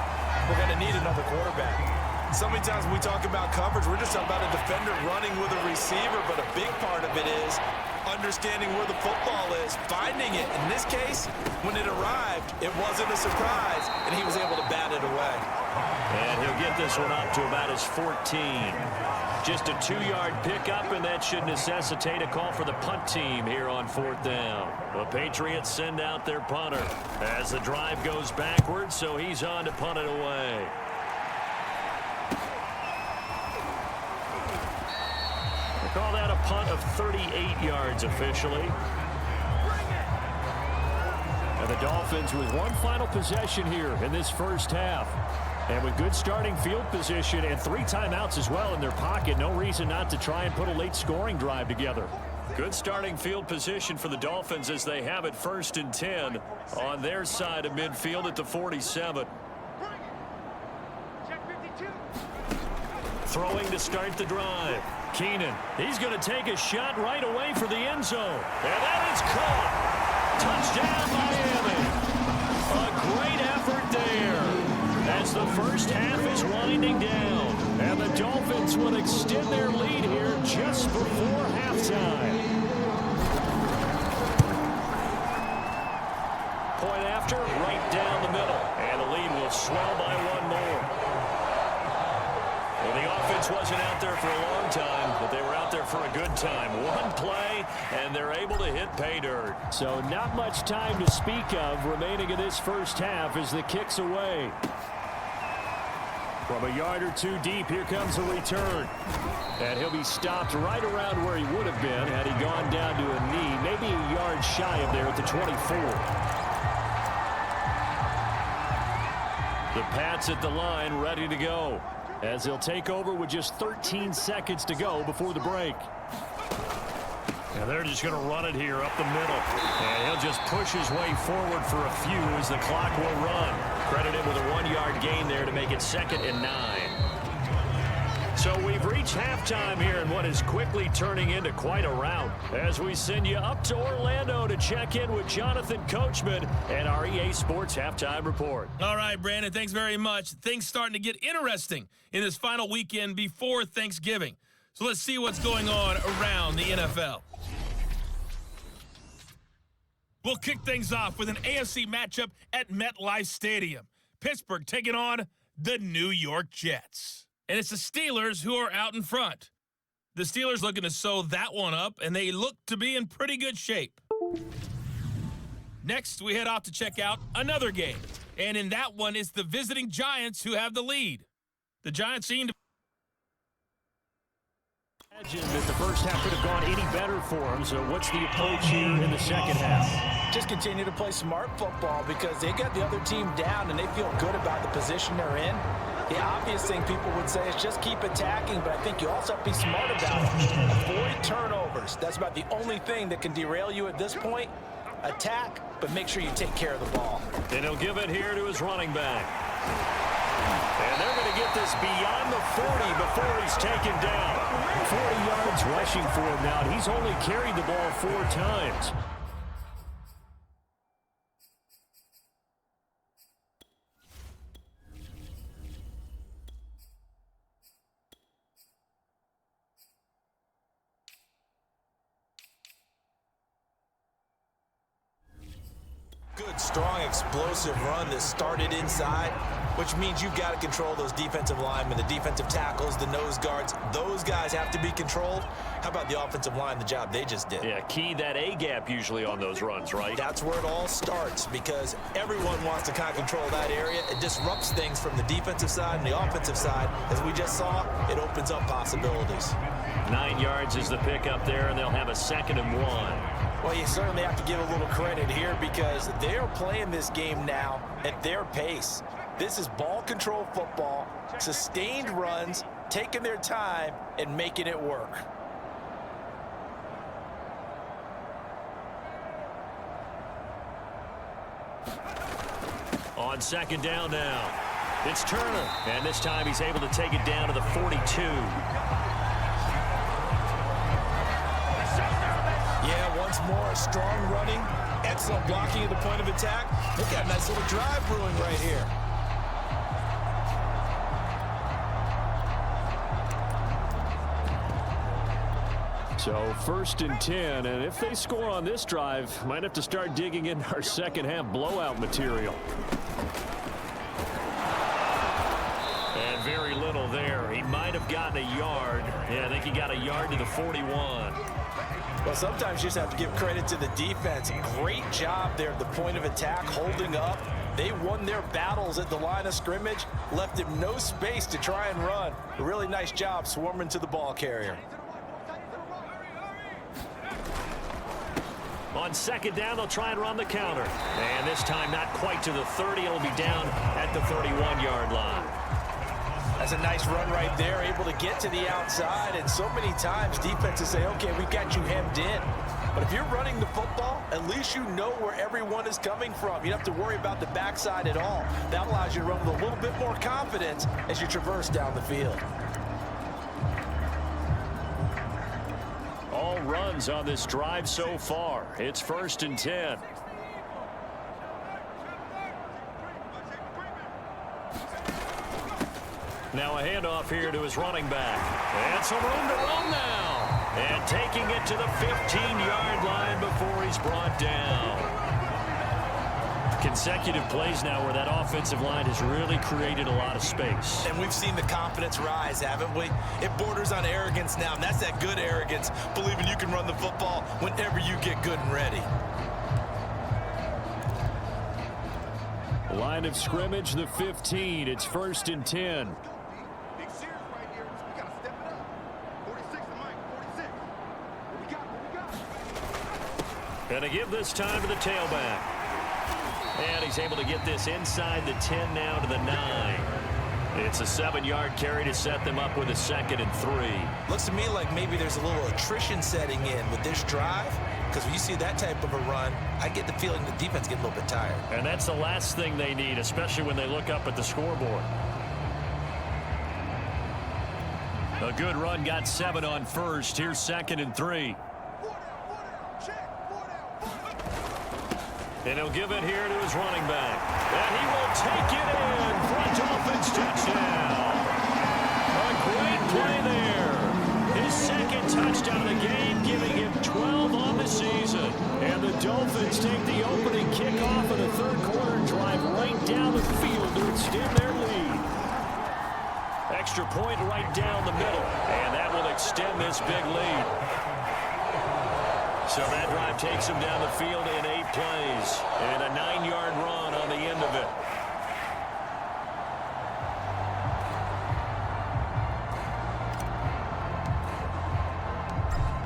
B: we're going to need another quarterback. So many times when we talk about coverage, we're just talking about a defender running with a receiver, but a big part of it is understanding where the football is, finding it. In this case, when it arrived, it wasn't a surprise, and he was able to bat it away.
C: And he'll get this one up to about his 14. Just a 2-yard pickup, and that should necessitate a call for the punt team here on 4th down. The Patriots send out their punter as the drive goes backwards, so he's on to punt it away. They call that a punt of 38 yards officially. And the Dolphins with one final possession here in this first half. And with good starting field position and 3 timeouts as well in their pocket, no reason not to try and put a late scoring drive together. Good starting field position for the Dolphins as they have it 1st and 10 on their side of midfield at the 47. Throwing to start the drive. Keenan, he's going to take a shot right away for the end zone. And that is caught. Touchdown, Miami. A great effort there. As the first half is winding down, and the Dolphins will extend their lead here just before halftime. Point after, right down the middle, and the lead will swell by 1 more. Well, the offense wasn't out there for a long time, but they were out there for a good time. 1 play, and they're able to hit pay dirt. So not much time to speak of remaining in this first half as the kick's away. From a yard or 2 deep, here comes a return. And he'll be stopped right around where he would have been had he gone down to a knee, maybe a yard shy of there at the 24. The Pats at the line, ready to go, as they'll take over with just 13 seconds to go before the break. And they're just going to run it here up the middle. And he'll just push his way forward for a few as the clock will run. Credited with a 1-yard gain there to make it 2nd and 9. So So we've reached halftime here in what is quickly turning into quite a rout as we send you up to Orlando to check in with Jonathan Coachman and our EA Sports Halftime Report.
E: All right, Brandon, thanks very much. Things starting to get interesting in this final weekend before Thanksgiving. So let's see what's going on around the NFL. We'll kick things off with an AFC matchup at MetLife Stadium. Pittsburgh taking on the New York Jets. And it's the Steelers who are out in front. The Steelers looking to sew that one up, and they look to be in pretty good shape. Next, we head off to check out another game. And in that one, it's the visiting Giants who have the lead. The Giants seem to
C: Imagine that the first half could have gone any better for them. So what's the approach here in the second half?
B: Just continue to play smart football because they got the other team down and they feel good about the position they're in. The obvious thing people would say is just keep attacking, but I think you also have to be smart about it. Avoid turnovers. That's about the only thing that can derail you at this point. Attack, but make sure you take care of the ball.
C: And he'll give it here to his running back. And they're going to get this beyond the 40 before he's taken down. 40 yards rushing for him now. And he's only carried the ball 4 times.
B: Good, strong, explosive run that started inside, which means you've got to control those defensive linemen, the defensive tackles, the nose guards. Those guys have to be controlled. How about the offensive line, the job they just did?
C: Yeah, key that A-gap usually on those runs, right?
B: That's where it all starts because everyone wants to kind of control that area. It disrupts things from the defensive side and the offensive side. As we just saw, it opens up possibilities.
C: 9 yards is the pickup there, and they'll have a 2nd and 1.
B: Well, you certainly have to give a little credit here because they're playing this game now at their pace. This is ball control football, sustained runs, taking their time, and making it work.
C: On 2nd down now, it's Turner, and this time he's able to take it down to the 42.
B: Yeah, once more, strong running, excellent blocking at the point of attack. They got a nice little drive brewing right here.
C: So 1st and 10, and if they score on this drive, might have to start digging into our second half blowout material. And very little there. He might have gotten a yard. Yeah, I think he got a yard to the 41.
B: Well, sometimes you just have to give credit to the defense. Great job there at the point of attack, holding up. They won their battles at the line of scrimmage, left him no space to try and run. A really nice job swarming to the ball carrier.
C: On 2nd down, they'll try and run the counter. And this time not quite to the 30. It'll be down at the 31-yard line.
B: That's a nice run right there, able to get to the outside. And so many times defenses say, okay, we've got you hemmed in. But if you're running the football, at least you know where everyone is coming from. You don't have to worry about the backside at all. That allows you to run with a little bit more confidence as you traverse down the field.
C: All runs on this drive so far. It's 1st and 10. Now a handoff here to his running back. And some room to run now. And taking it to the 15-yard line before he's brought down. Consecutive plays now where that offensive line has really created a lot of space.
B: And we've seen the confidence rise, haven't we? It borders on arrogance now, and that's that good arrogance, believing you can run the football whenever you get good and ready.
C: Line of scrimmage, the 15. It's 1st and 10.
D: Big series right here. We got to step it up. 46 to Mike, 46. What we got?
C: And to give this time to the tailback. And he's able to get this inside the 10 now to the 9. It's a 7-yard carry to set them up with a 2nd and 3.
B: Looks to me like maybe there's a little attrition setting in with this drive, because when you see that type of a run, I get the feeling the defense gets a little bit tired.
C: And that's the last thing they need, especially when they look up at the scoreboard. A good run got 7 on first. Here's 2nd and 3. And he'll give it here to his running back. And he will take it in for a Dolphins touchdown. A great play there. His 2nd touchdown of the game, giving him 12 on the season. And the Dolphins take the opening kickoff of the 3rd quarter and drive right down the field to extend their lead. Extra point right down the middle. And that will extend this big lead. So that drive takes him down the field in 8 plays. And a 9-yard run on the end of it.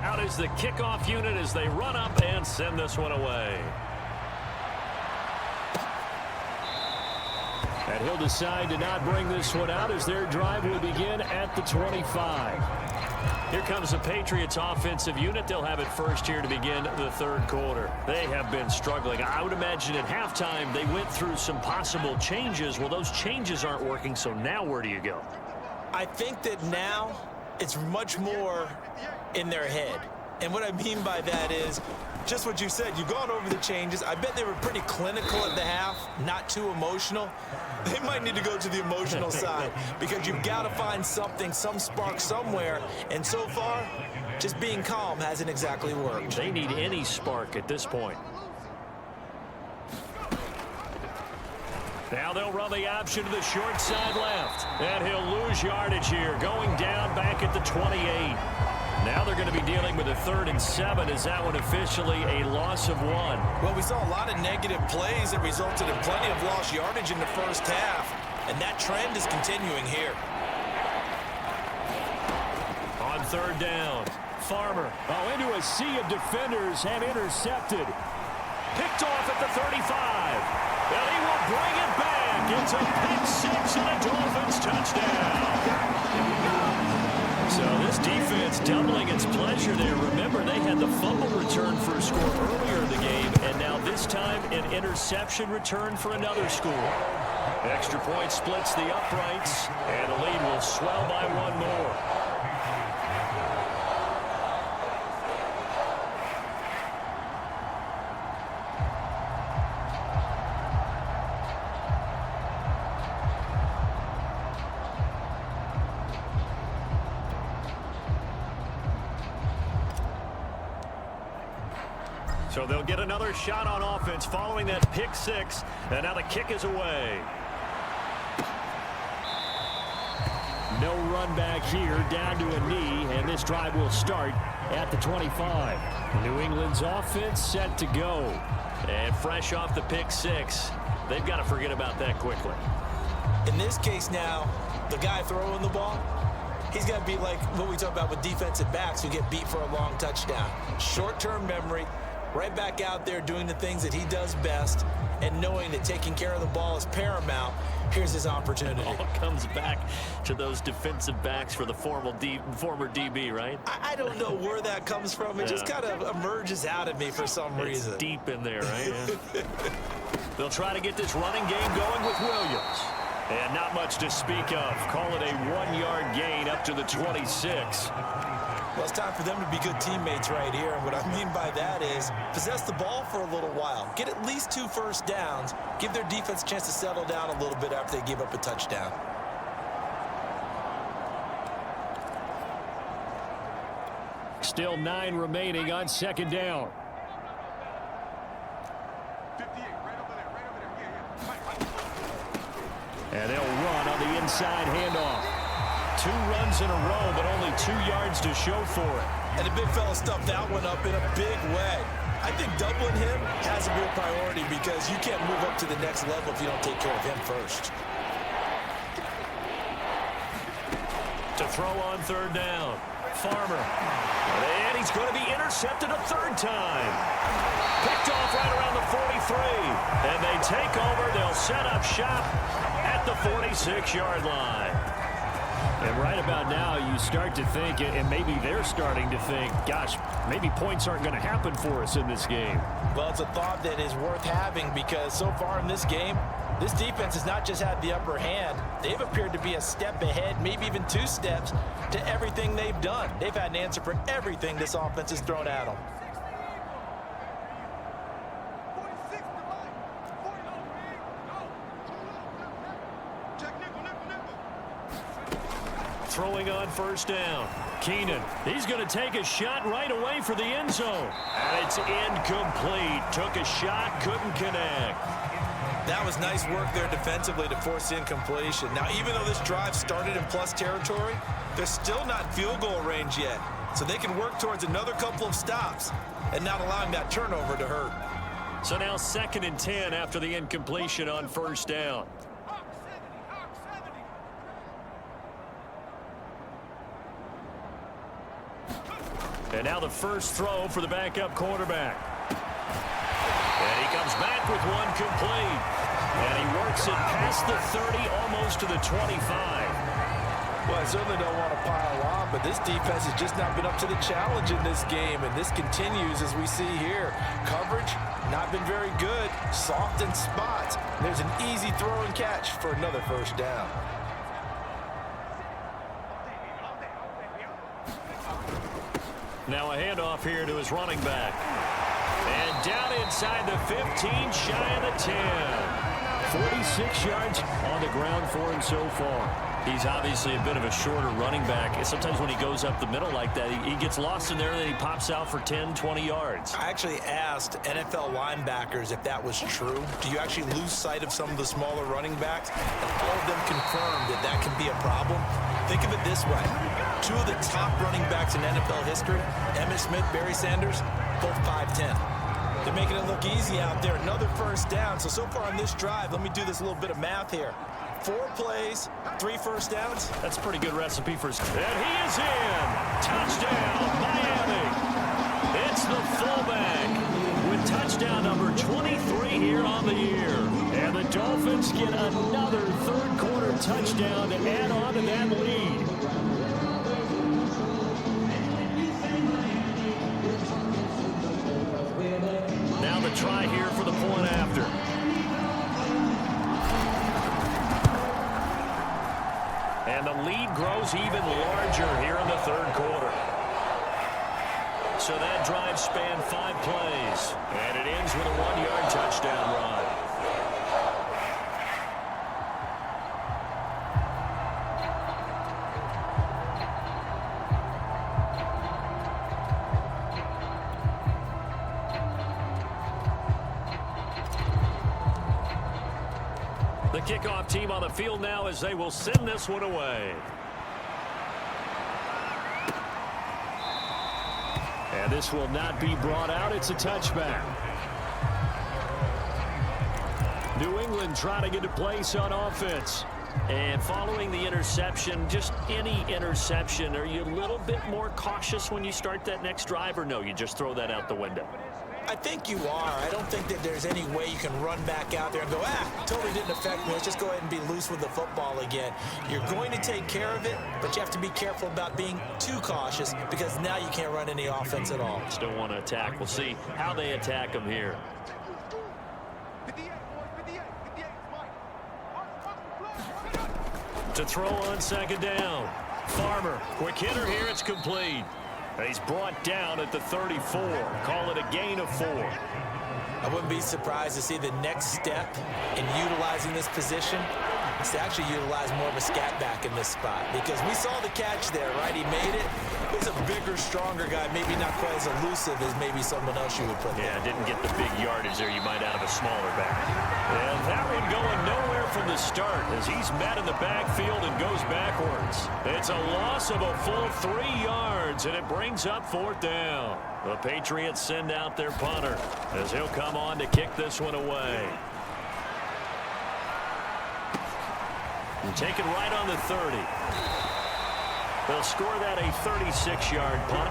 C: Out is the kickoff unit as they run up and send this one away. And he'll decide to not bring this one out as their drive will begin at the 25. Here comes the Patriots offensive unit. They'll have it first here to begin the 3rd quarter. They have been struggling. I would imagine at halftime they went through some possible changes. Well, those changes aren't working, so now where do you go?
B: I think that now it's much more in their head. And what I mean by that is just what you said. You've gone over the changes. I bet they were pretty clinical at the half, not too emotional. They might need to go to the emotional side because you've got to find something, some spark somewhere. And so far, just being calm hasn't exactly worked.
C: They need any spark at this point. Now they'll run the option to the short side left. And he'll lose yardage here, going down back at the 28. Now they're going to be dealing with a 3rd and 7. Is that one officially a loss of 1?
B: Well, we saw a lot of negative plays that resulted in plenty of lost yardage in the first half, and that trend is continuing here.
C: On 3rd down, Farmer into a sea of defenders and intercepted. Picked off at the 35. And he will bring it back. It's a pick 6 and a Dolphins touchdown. So this defense doubling its pleasure there. Remember, they had the fumble return for a score earlier in the game, and now this time an interception return for another score. Extra point splits the uprights, and the lead will swell by 1 more. So they'll get another shot on offense following that pick 6. And now the kick is away. No run back here, down to a knee. And this drive will start at the 25. New England's offense set to go. And fresh off the pick 6. They've got to forget about that quickly.
B: In this case now, the guy throwing the ball, he's got to be like what we talk about with defensive backs who get beat for a long touchdown. Short-term memory. Right back out there doing the things that he does best and knowing that taking care of the ball is paramount. Here's his opportunity.
C: It all comes back to those defensive backs for the former DB, right?
B: I don't know where that comes from. It just kind of emerges out of me for some reason.
C: It's deep in there, right? Yeah. They'll try to get this running game going with Williams. And not much to speak of. Call it a 1-yard gain up to the 26.
B: Well, it's time for them to be good teammates right here. And what I mean by that is possess the ball for a little while. Get at least 2 first downs. Give their defense a chance to settle down a little bit after they give up a touchdown.
C: Still 9 remaining on 2nd down.
D: 58, right over there, right over there.
C: And they'll run on the inside handoff. 2 runs in a row, but only 2 yards to show for it.
B: And the big fella stuffed that one up in a big way. I think doubling him has a real priority because you can't move up to the next level if you don't take care of him first.
C: To throw on 3rd down, Farmer. And he's going to be intercepted a 3rd time. Picked off right around the 43. And they take over. They'll set up shop at the 46-yard line. And right about now, you start to think, and maybe they're starting to think, gosh, maybe points aren't going to happen for us in this game.
B: Well, it's a thought that is worth having because so far in this game, This defense has not just had the upper hand. They've appeared to be a step ahead, maybe even 2 steps, to everything they've done. They've had an answer for everything this offense has thrown at them.
C: Throwing on first down. Keenan, he's going to take a shot right away for the end zone. And it's incomplete. Took a shot, couldn't connect.
B: That was nice work there defensively to force the incompletion. Now, even though this drive started in plus territory, they're still not in field goal range yet. So they can work towards another couple of stops and not allowing that turnover to hurt.
C: So now 2nd and 10 after the incompletion on first down. And now the first throw for the backup quarterback. And he comes back with one complete. And he works it past the 30, almost to the 25.
B: Well, I certainly don't want to pile on, but this defense has just not been up to the challenge in this game, and this continues as we see here. Coverage, not been very good. Soft in spots. There's an easy throw and catch for another first down.
C: Now a handoff here to his running back. And down inside the 15, shy of the 10. 46 yards on the ground for him so far. He's obviously a bit of a shorter running back. Sometimes when he goes up the middle like that, he gets lost in there, and then he pops out for 10, 20 yards.
B: I actually asked NFL linebackers if that was true. Do you actually lose sight of some of the smaller running backs? And all of them confirmed that that can be a problem. Think of it this way. 2 of the top running backs in NFL history, Emmitt Smith, Barry Sanders, both 5'10". They're making it look easy out there. Another first down. So far on this drive, let me do this little bit of math here. 4 plays, 3 first downs.
C: That's a pretty good recipe for... And he is in! Touchdown, Miami! It's the fullback with touchdown number 23 here on the year. And the Dolphins get another third-quarter touchdown to add on to that lead. Now the try here for the point after. And the lead grows even larger here in the third quarter. So that drive spanned 5 plays. And it ends with a 1-yard touchdown run. The kickoff team on the field now as they will send this one away. And this will not be brought out. It's a touchback. New England trying to get a place on offense. And following the interception, just any interception, are you a little bit more cautious when you start that next drive, or no, you just throw that out the window?
B: I think you are. I don't think that there's any way you can run back out there and go, totally didn't affect me. Let's just go ahead and be loose with the football again. You're going to take care of it, but you have to be careful about being too cautious because now you can't run any offense at all.
C: Just don't want to attack. We'll see how they attack them here. To throw on second down. Farmer, quick hitter here. It's complete. He's brought down at the 34. Call it a gain of 4.
B: I wouldn't be surprised to see the next step in utilizing this position is to actually utilize more of a scat back in this spot, because we saw the catch there, right? He made it. He's a bigger, stronger guy, maybe not quite as elusive as maybe someone else you would put there.
C: Yeah, didn't get the big yardage there you might out of a smaller back. And that one going nowhere from the start as he's met in the backfield and goes backwards. It's a loss of a full 3 yards, and it brings up 4th down. The Patriots send out their punter as he'll come on to kick this one away. And take it right on the 30. They'll score that a 36-yard punt.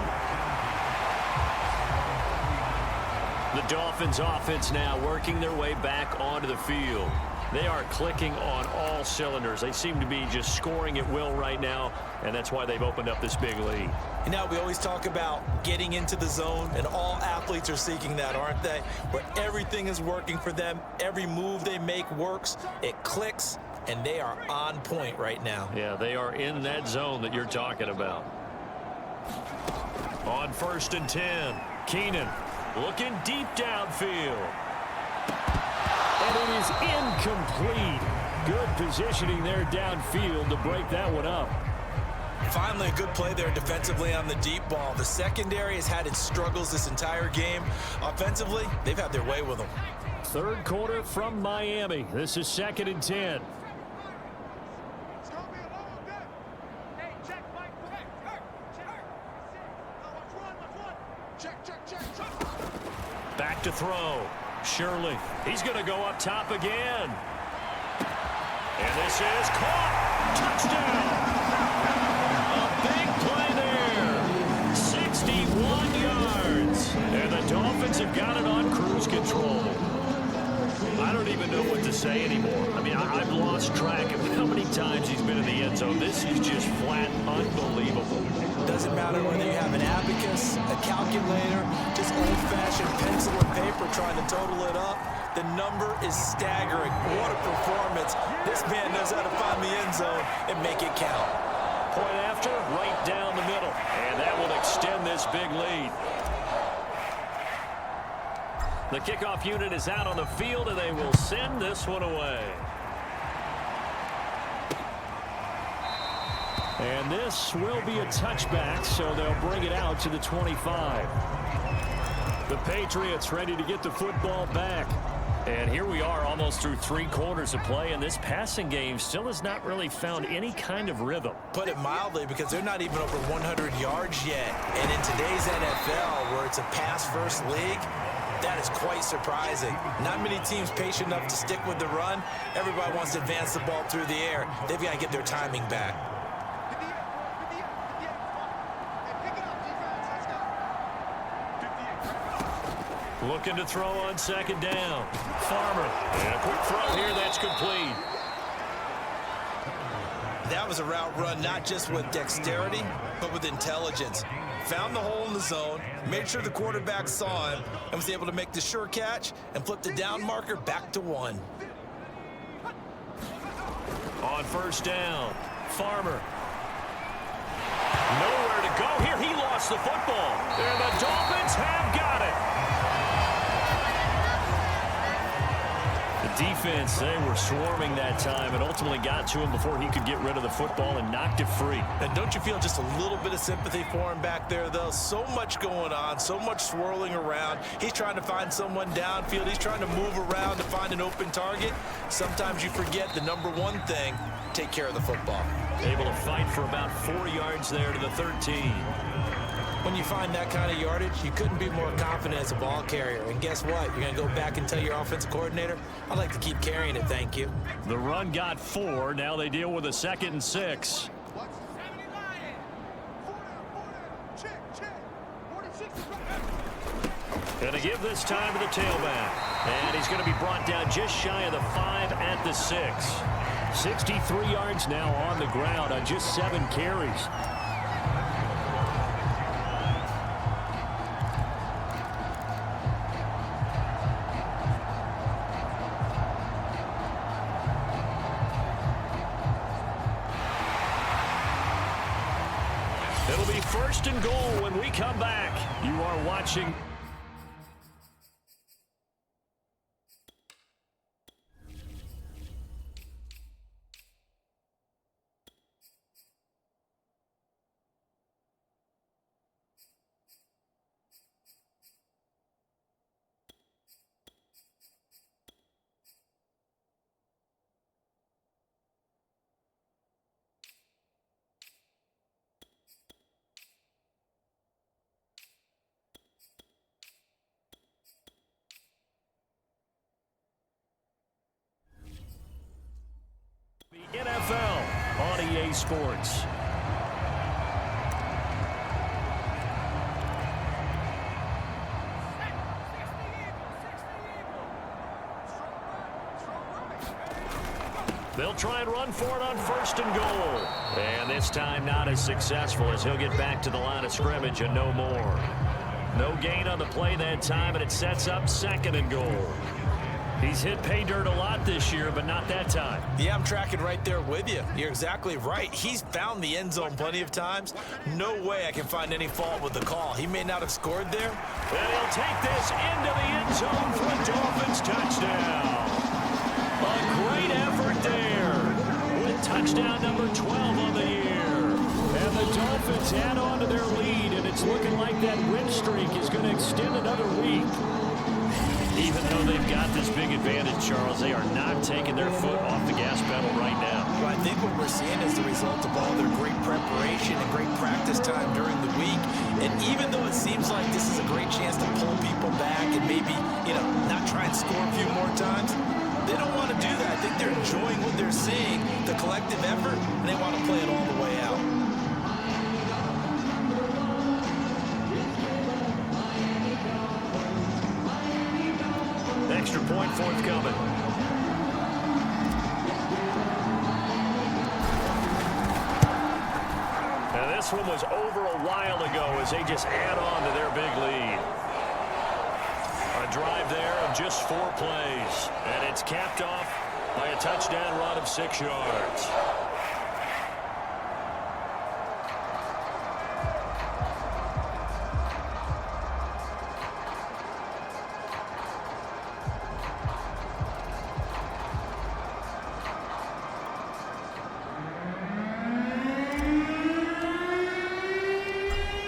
C: The Dolphins offense now working their way back onto the field. They are clicking on all cylinders. They seem to be just scoring at will right now, and that's why they've opened up this big lead.
B: You know, we always talk about getting into the zone, and all athletes are seeking that, aren't they? Where everything is working for them, every move they make works, it clicks, and they are on point right now.
C: Yeah, they are in that zone that you're talking about. On 1st and 10, Keenan looking deep downfield. And it is incomplete. Good positioning there downfield to break that one up.
B: Finally, a good play there defensively on the deep ball. The secondary has had its struggles this entire game. Offensively, they've had their way with them.
C: Third quarter from Miami. This is 2nd and 10.
D: It's gonna be a long day. Hey, check, Mike. Check.
C: Back to throw. Shirley. He's going to go up top again. And this is caught. Touchdown. A big play there. 61 yards. And the Dolphins have got it on cruise control. I don't even know what to say anymore. I mean, I've lost track of how many times he's been in the end zone. This is just flat unbelievable.
B: Doesn't matter whether you have an abacus, a calculator, just old-fashioned pencil and paper trying to total it up. The number is staggering. What a performance. This man knows how to find the end zone and make it count.
C: Point after, right down the middle. And that will extend this big lead. The kickoff unit is out on the field, and they will send this one away. And this will be a touchback, so they'll bring it out to the 25. The Patriots ready to get the football back. And here we are almost through 3 quarters of play, and this passing game still has not really found any kind of rhythm.
B: Put it mildly, because they're not even over 100 yards yet. And in today's NFL, where it's a pass-first league, that is quite surprising. Not many teams patient enough to stick with the run. Everybody wants to advance the ball through the air. They've got to get their timing back.
C: Looking to throw on 2nd down. Farmer. And a quick throw here. That's complete.
B: That was a route run not just with dexterity, but with intelligence. Found the hole in the zone, made sure the quarterback saw him, and was able to make the sure catch and flip the down marker back to 1.
C: On 1st down, Farmer. Nowhere to go here. He lost the football. And the Dolphins have got it. The defense, they were swarming that time and ultimately got to him before he could get rid of the football and knocked it free.
B: And don't you feel just a little bit of sympathy for him back there, though? So much going on, so much swirling around. He's trying to find someone downfield. He's trying to move around to find an open target. Sometimes you forget the number one thing, take care of the football.
C: Able to fight for about 4 yards there to the 13.
B: When you find that kind of yardage, you couldn't be more confident as a ball carrier. And guess what? You're going to go back and tell your offensive coordinator, I'd like to keep carrying it, thank you.
C: The run got 4. Now they deal with a 2nd and 6. Going to give this time to the tailback. And he's going to be brought down just shy of the 5 at the 6. 63 yards now on the ground on just 7 carries. It'll be 1st and goal when we come back. You are watching. The NFL on EA Sports. They'll try and run for it on 1st and goal. And this time not as successful as he'll get back to the line of scrimmage and no more. No gain on the play that time, and it sets up 2nd and goal. He's hit pay dirt a lot this year, but not that time.
B: Yeah, I'm tracking right there with you. You're exactly right. He's found the end zone plenty of times. No way I can find any fault with the call. He may not have scored there.
C: And he'll take this into the end zone for a Dolphins touchdown. A great effort there with touchdown number 12 on the year. And the Dolphins add on to their lead, and it's looking like that win streak is going to extend another week. Even though they've got this big advantage, Charles, they are not taking their foot off the gas pedal right now.
B: Well, I think what we're seeing is the result of all their great preparation and great practice time during the week. And even though it seems like this is a great chance to pull people back and maybe, not try and score a few more times, they don't want to do that. I think they're enjoying what they're seeing, the collective effort, and they want to play it all the way out.
C: Extra point forthcoming. Now this one was over a while ago as they just add on to their big lead. A drive there of just 4 plays, and it's capped off by a touchdown run of 6 yards.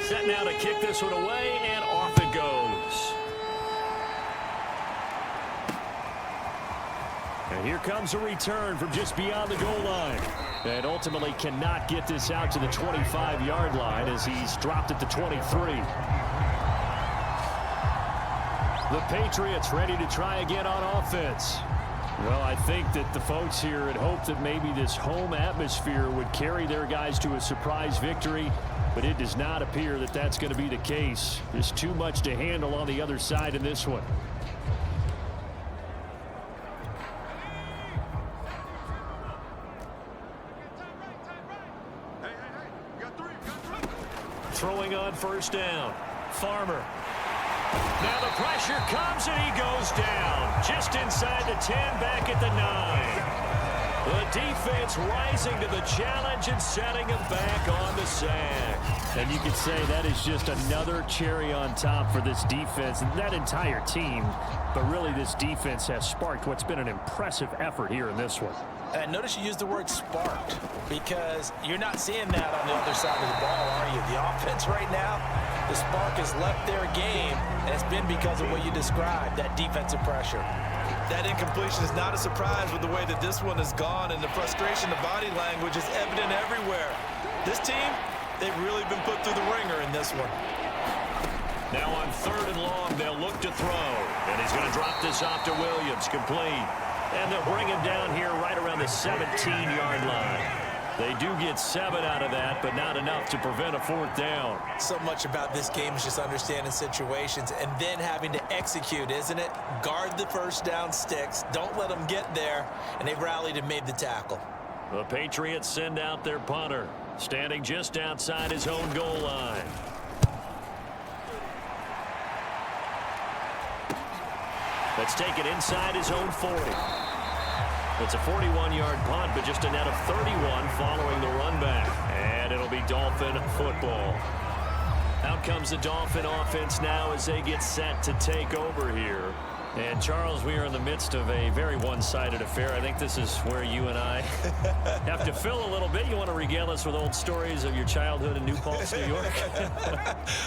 C: Set now to kick this one away, and off it goes. And here comes a return from just beyond the goal line. And ultimately cannot get this out to the 25-yard line as he's dropped at the 23. The Patriots ready to try again on offense. Well, I think that the folks here had hoped that maybe this home atmosphere would carry their guys to a surprise victory, but it does not appear that that's going to be the case. There's too much to handle on the other side in this one. Throwing on 1st down. Farmer. Now the pressure comes and he goes down. Just inside the 10, back at the 9. The defense rising to the challenge and setting him back on the sack. And you could say that is just another cherry on top for this defense and that entire team. But really this defense has sparked what's been an impressive effort here in this one.
B: And notice you used the word sparked because you're not seeing that on the other side of the ball, are you? The offense right now, the spark has left their game, and it's been because of what you described, that defensive pressure. That incompletion is not a surprise with the way that this one has gone, and the frustration, the body language is evident everywhere. This team, they've really been put through the ringer in this one.
C: Now on 3rd and long, they'll look to throw, and he's going to drop this off to Williams, complete. And they'll bring him down here right around the 17-yard line. They do get 7 out of that, but not enough to prevent a 4th down.
B: So much about this game is just understanding situations and then having to execute, isn't it? Guard the 1st down sticks. Don't let them get there. And they've rallied and made the tackle.
C: The Patriots send out their punter, standing just outside his own goal line. Let's take it inside his own 40. It's a 41-yard punt, but just a net of 31 following the run back. And it'll be Dolphin football. Out comes the Dolphin offense now as they get set to take over here. And, Charles, we are in the midst of a very one-sided affair. I think this is where you and I have to fill a little bit. You want to regale us with old stories of your childhood in New Paltz, New York?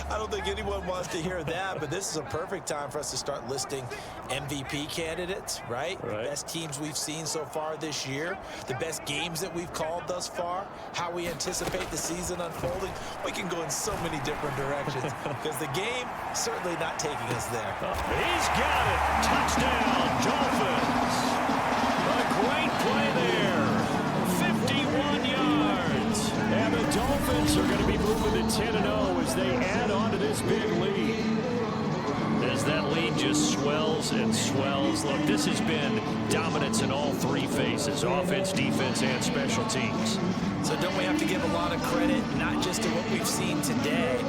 B: I don't think anyone wants to hear that, but this is a perfect time for us to start listing MVP candidates, right? The best teams we've seen so far this year, the best games that we've called thus far, how we anticipate the season unfolding. We can go in so many different directions because the game certainly not taking us there.
C: He's got it. Touchdown, Dolphins. A great play there. 51 yards. And the Dolphins are going to be moving to 10-0 as they add on to this big lead. As that lead just swells and swells. Look, this has been dominance in all three phases, offense, defense, and special teams.
B: So don't we have to give a lot of credit, not just to what we've seen today,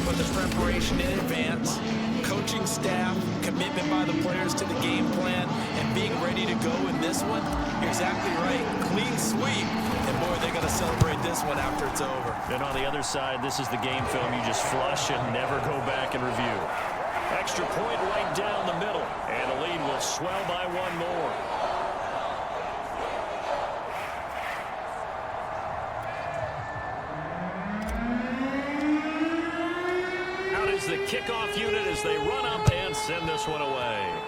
B: but the preparation in advance, coaching staff, commitment by the players to the game plan, and being ready to go in this one? You're exactly right. Clean sweep. And, boy, they're going to celebrate this one after it's over.
C: And on the other side, this is the game film you just flush and never go back and review. Extra point right down the middle, and the lead will swell by one more. Out is the kickoff unit as they run up and send this one away.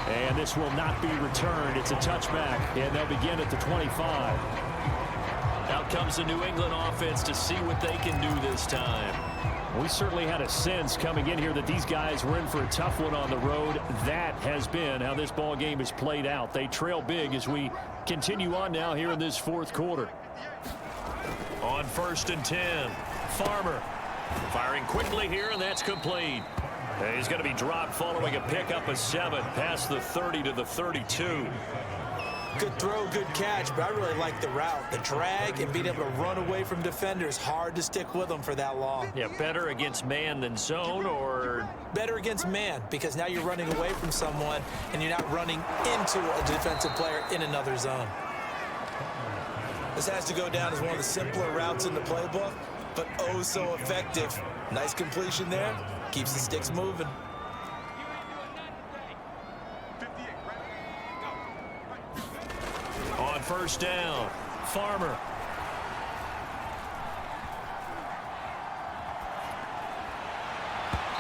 C: And this will not be returned. It's a touchback, and they'll begin at the 25. Out comes the New England offense to see what they can do this time. We certainly had a sense coming in here that these guys were in for a tough one on the road. That has been how this ball game has played out. They trail big as we continue on now here in this fourth quarter. On 1st and 10, Farmer firing quickly here, and that's complete. He's going to be dropped following a pickup of 7 past the 30 to the 32.
B: Good throw, good catch, but I really like the route. The drag and being able to run away from defenders, hard to stick with them for that long.
C: Yeah, better against man than zone, or?
B: Better against man, because now you're running away from someone and you're not running into a defensive player in another zone. This has to go down as one of the simpler routes in the playbook, but oh so effective. Nice completion there. Keeps the sticks moving.
C: On 1st down, Farmer.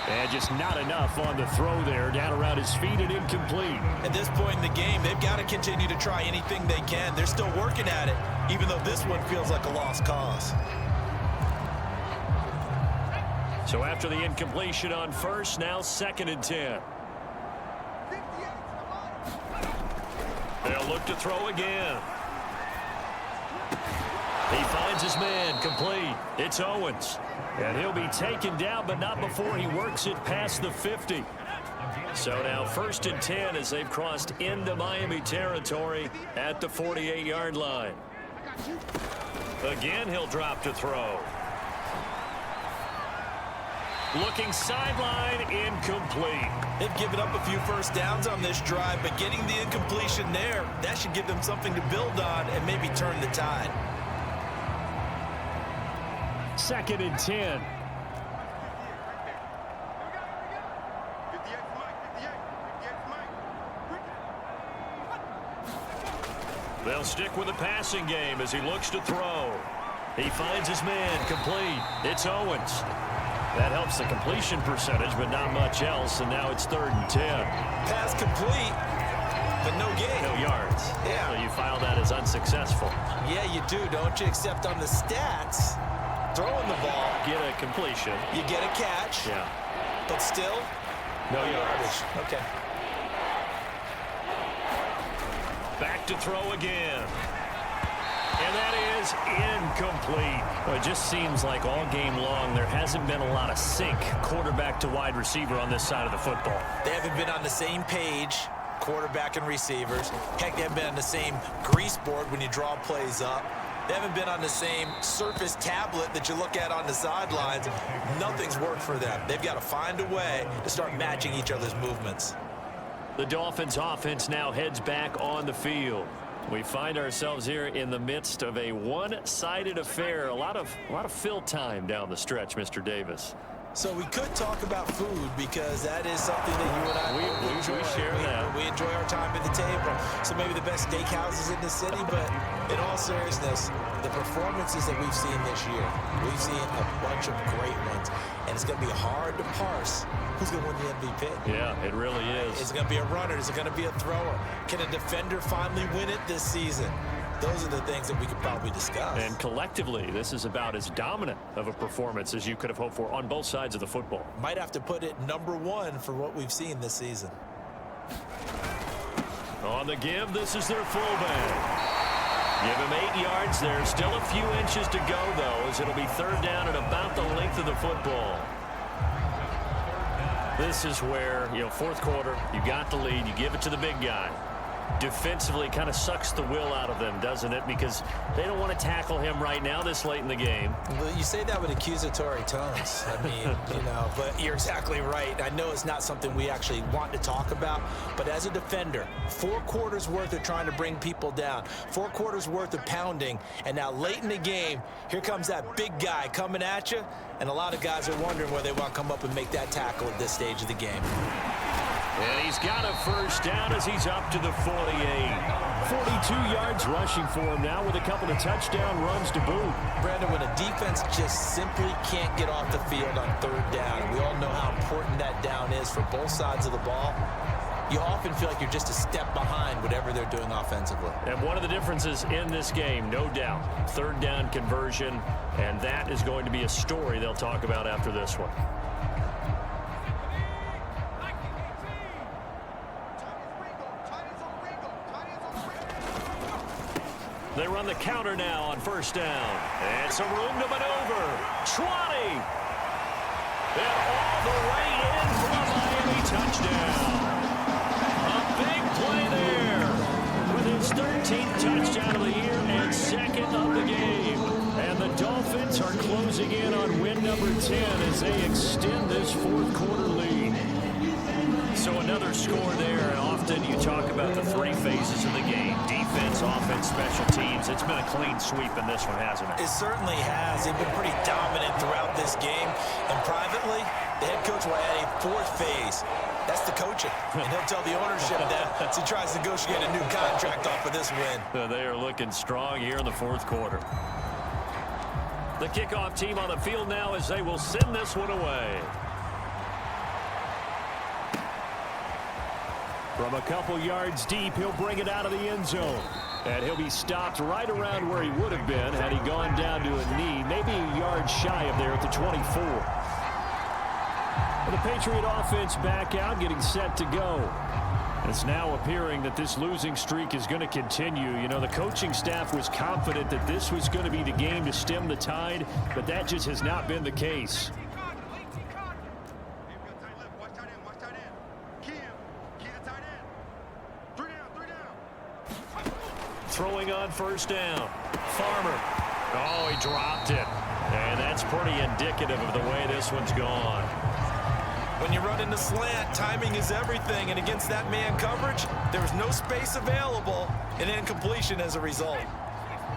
C: And just not enough on the throw there. Down around his feet and incomplete.
B: At this point in the game, they've got to continue to try anything they can. They're still working at it, even though this one feels like a lost cause.
C: So after the incompletion on 1st, now 2nd and 10. They'll look to throw again. He finds his man, complete. It's Owens. And he'll be taken down, but not before he works it past the 50. So now 1st and 10 as they've crossed into Miami territory at the 48-yard line. Again, he'll drop to throw. Looking sideline, incomplete.
B: They've given up a few first downs on this drive, but getting the incompletion there, that should give them something to build on and maybe turn the tide.
C: 2nd and 10. They'll stick with the passing game as he looks to throw. He finds his man, complete. It's Owens. That helps the completion percentage, but not much else, and now it's 3rd and 10.
B: Pass complete, but no gain.
C: No yards.
B: Yeah.
C: So you file that as unsuccessful.
B: Yeah, you do, don't you? Except on the stats, throwing the ball,
C: Get a completion.
B: you get a catch,
C: Yeah.
B: but still,
C: No yards.
B: Okay.
C: Back to throw again. And that is incomplete. Well, it just seems like all game long there hasn't been a lot of sync quarterback to wide receiver on this side of the football.
B: They haven't been on the same page, quarterback and receivers. Heck, they haven't been on the same grease board when you draw plays up. They haven't been on the same surface tablet that you look at on the sidelines. Nothing's worked for them. They've got to find a way to start matching each other's movements.
C: The Dolphins offense now heads back on the field. We find ourselves here in the midst of a one-sided affair. A lot of fill time down the stretch, Mr. Davis.
B: So we could talk about food because that is something that you and I
C: we share that.
B: We enjoy our time at the table. So maybe the best steakhouses in the city, but in all seriousness, the performances that we've seen this year, we've seen a bunch of great ones, and it's going to be hard to parse who's going to win the MVP.
C: Yeah, it really is.
B: Is it going to be a runner? Is it going to be a thrower? Can a defender finally win it this season? Those are the things that we could probably discuss.
C: And collectively, this is about as dominant of a performance as you could have hoped for on both sides of the football.
B: Might have to put it #1 for what we've seen this season.
C: On the give, this is their fullback. Give him 8 yards there. Still a few inches to go, though, as it'll be 3rd down at about the length of the football. This is where, fourth quarter, you got the lead, you give it to the big guy. Defensively kind of sucks the will out of them, doesn't it? Because they don't want to tackle him right now this late in the game.
B: Well, you say that with accusatory tones. I mean, but you're exactly right. I know it's not something we actually want to talk about, but as a defender, 4 quarters worth of trying to bring people down, 4 quarters worth of pounding, and now late in the game, here comes that big guy coming at you, and a lot of guys are wondering whether they want to come up and make that tackle at this stage of the game.
C: And he's got a first down as he's up to the 48. 42 yards rushing for him now with a couple of touchdown runs to boot.
B: Brandon, when a defense just simply can't get off the field on 3rd down, and we all know how important that down is for both sides of the ball, you often feel like you're just a step behind whatever they're doing offensively.
C: And one of the differences in this game, no doubt, 3rd down conversion, and that is going to be a story they'll talk about after this one. They run the counter now on 1st down. And some room to maneuver. 20. And all the way in for a Miami touchdown. A big play there with his 13th touchdown of the year and 2nd of the game. And the Dolphins are closing in on win number 10 as they extend this 4th quarter lead. So another score there, and often you talk about the 3 phases of the game. Defense, offense, special teams. It's been a clean sweep in this one, hasn't it?
B: It certainly has. They've been pretty dominant throughout this game. And privately, the head coach will add a 4th phase. That's the coaching. And he'll tell the ownership that as he tries to negotiate a new contract off of this win.
C: They are looking strong here in the 4th quarter. The kickoff team on the field now as they will send this one away. From a couple yards deep, he'll bring it out of the end zone. And he'll be stopped right around where he would have been had he gone down to a knee, maybe a yard shy of there at the 24. The Patriot offense back out, getting set to go. It's now appearing that this losing streak is going to continue. The coaching staff was confident that this was going to be the game to stem the tide, but that just has not been the case. Throwing on 1st down. Farmer. Oh, he dropped it. And that's pretty indicative of the way this one's gone.
B: When you run in the slant, timing is everything. And against that man coverage, there's no space available. An incompletion as a result.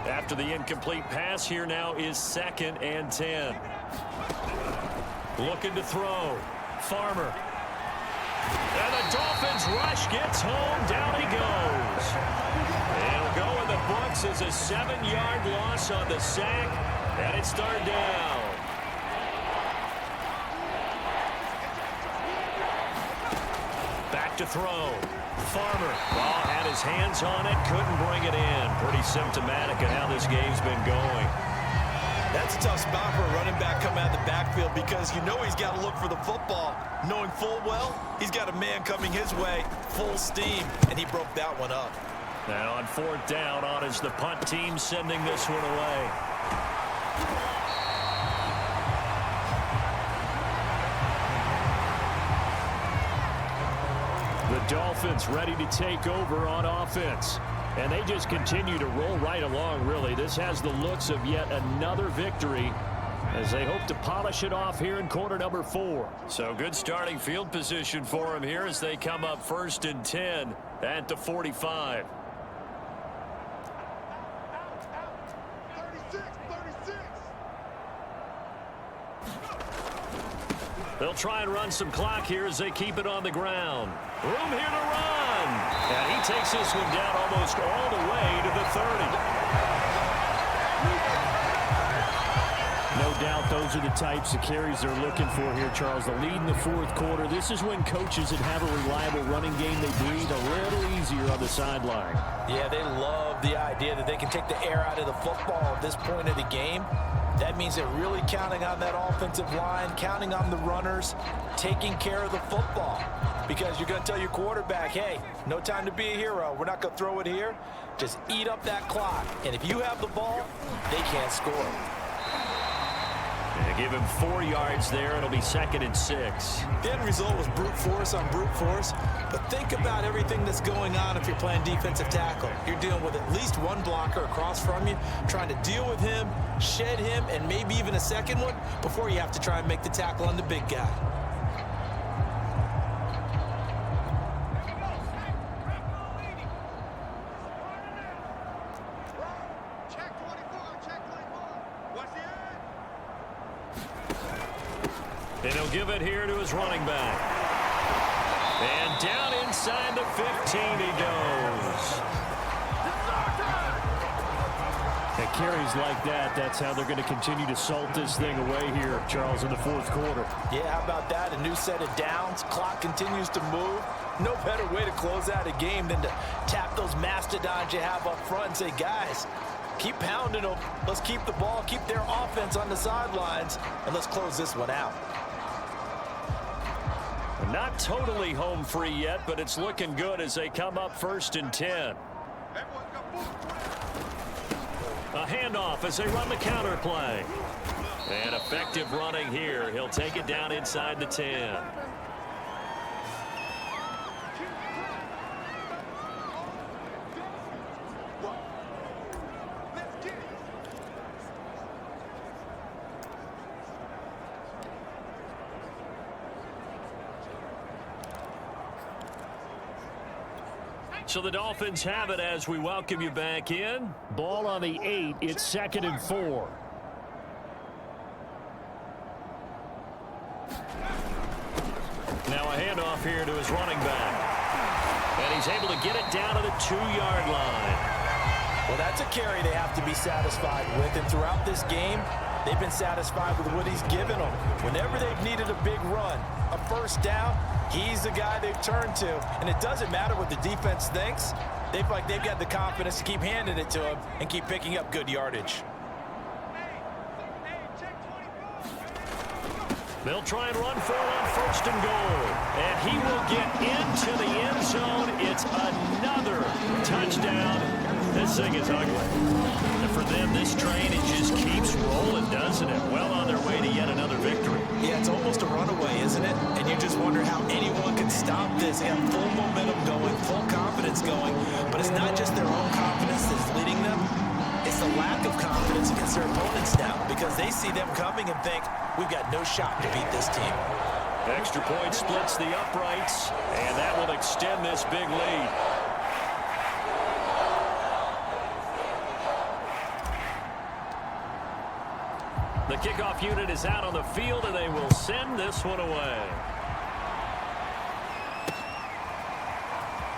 C: After the incomplete pass, here now is 2nd and 10. Looking to throw. Farmer. And the Dolphins rush gets home. Down he goes. It'll go in the books as a 7-yard loss on the sack, and it's 3rd down. Back to throw. Farmer. Had his hands on it, couldn't bring it in. Pretty symptomatic of how this game's been going.
B: That's a tough spot for a running back coming out of the backfield because he's got to look for the football, knowing full well he's got a man coming his way, full steam, and he broke that one up.
C: Now on 4th down, on is the punt team sending this one away. The Dolphins ready to take over on offense. And they just continue to roll right along, really. This has the looks of yet another victory as they hope to polish it off here in quarter number 4. So good starting field position for them here as they come up 1st and 10 at the 45.
D: 36.
C: They'll try and run some clock here as they keep it on the ground. Room here to run. And he takes this one down almost all the way to the 30. No doubt those are the types of carries they're looking for here, Charles. The lead in the 4th quarter. This is when coaches that have a reliable running game, they breathe a little easier on the sideline.
B: Yeah, they love the idea that they can take the air out of the football at this point of the game. That means they're really counting on that offensive line, counting on the runners, taking care of the football. Because you're going to tell your quarterback, hey, no time to be a hero. We're not going to throw it here. Just eat up that clock. And if you have the ball, they can't score.
C: And They give him 4 yards there. It'll be 2nd and 6.
B: The end result was brute force on brute force. But think about everything that's going on if you're playing defensive tackle. You're dealing with at least one blocker across from you, trying to deal with him, shed him, and maybe even a second one before you have to try and make the tackle on the big guy.
A: And he'll give it here to his running back. And down inside the 15 he goes.
C: At carries like that, that's how they're going to continue to salt this thing away here, Charles, in the 4th quarter.
B: Yeah, how about that? A new set of downs. Clock continues to move. No better way to close out a game than to tap those mastodons you have up front and say, guys, keep pounding them. Let's keep the ball, keep their offense on the sidelines, and let's close this one out.
A: Not totally home free yet, but it's looking good as they come up 1st and 10. A handoff as they run the counter play. And effective running here. He'll take it down inside the 10. So the Dolphins have it as we welcome you back in.
C: Ball on the 8. It's 2nd and 4.
A: Now a handoff here to his running back. And he's able to get it down to the 2-yard line.
B: Well, that's a carry they have to be satisfied with. And throughout this game, they've been satisfied with what he's given them. Whenever they've needed a big run, a first down, he's the guy they've turned to. And it doesn't matter what the defense thinks. They've got the confidence to keep handing it to him and keep picking up good yardage.
A: They'll try and run for it on 1st and goal. And he will get into the end zone. It's another touchdown. This thing is ugly. And for them, this train, it just keeps rolling, doesn't it? Well on their way to yet another victory.
B: Yeah, it's almost a runaway, isn't it? And you just wonder how anyone can stop this. They have full momentum going, full confidence going. But it's not just their own confidence that's leading them. It's the lack of confidence against their opponents now because they see them coming and think, we've got no shot to beat this team.
A: Extra point splits the uprights, and that will extend this big lead. The kickoff unit is out on the field, and they will send this one away.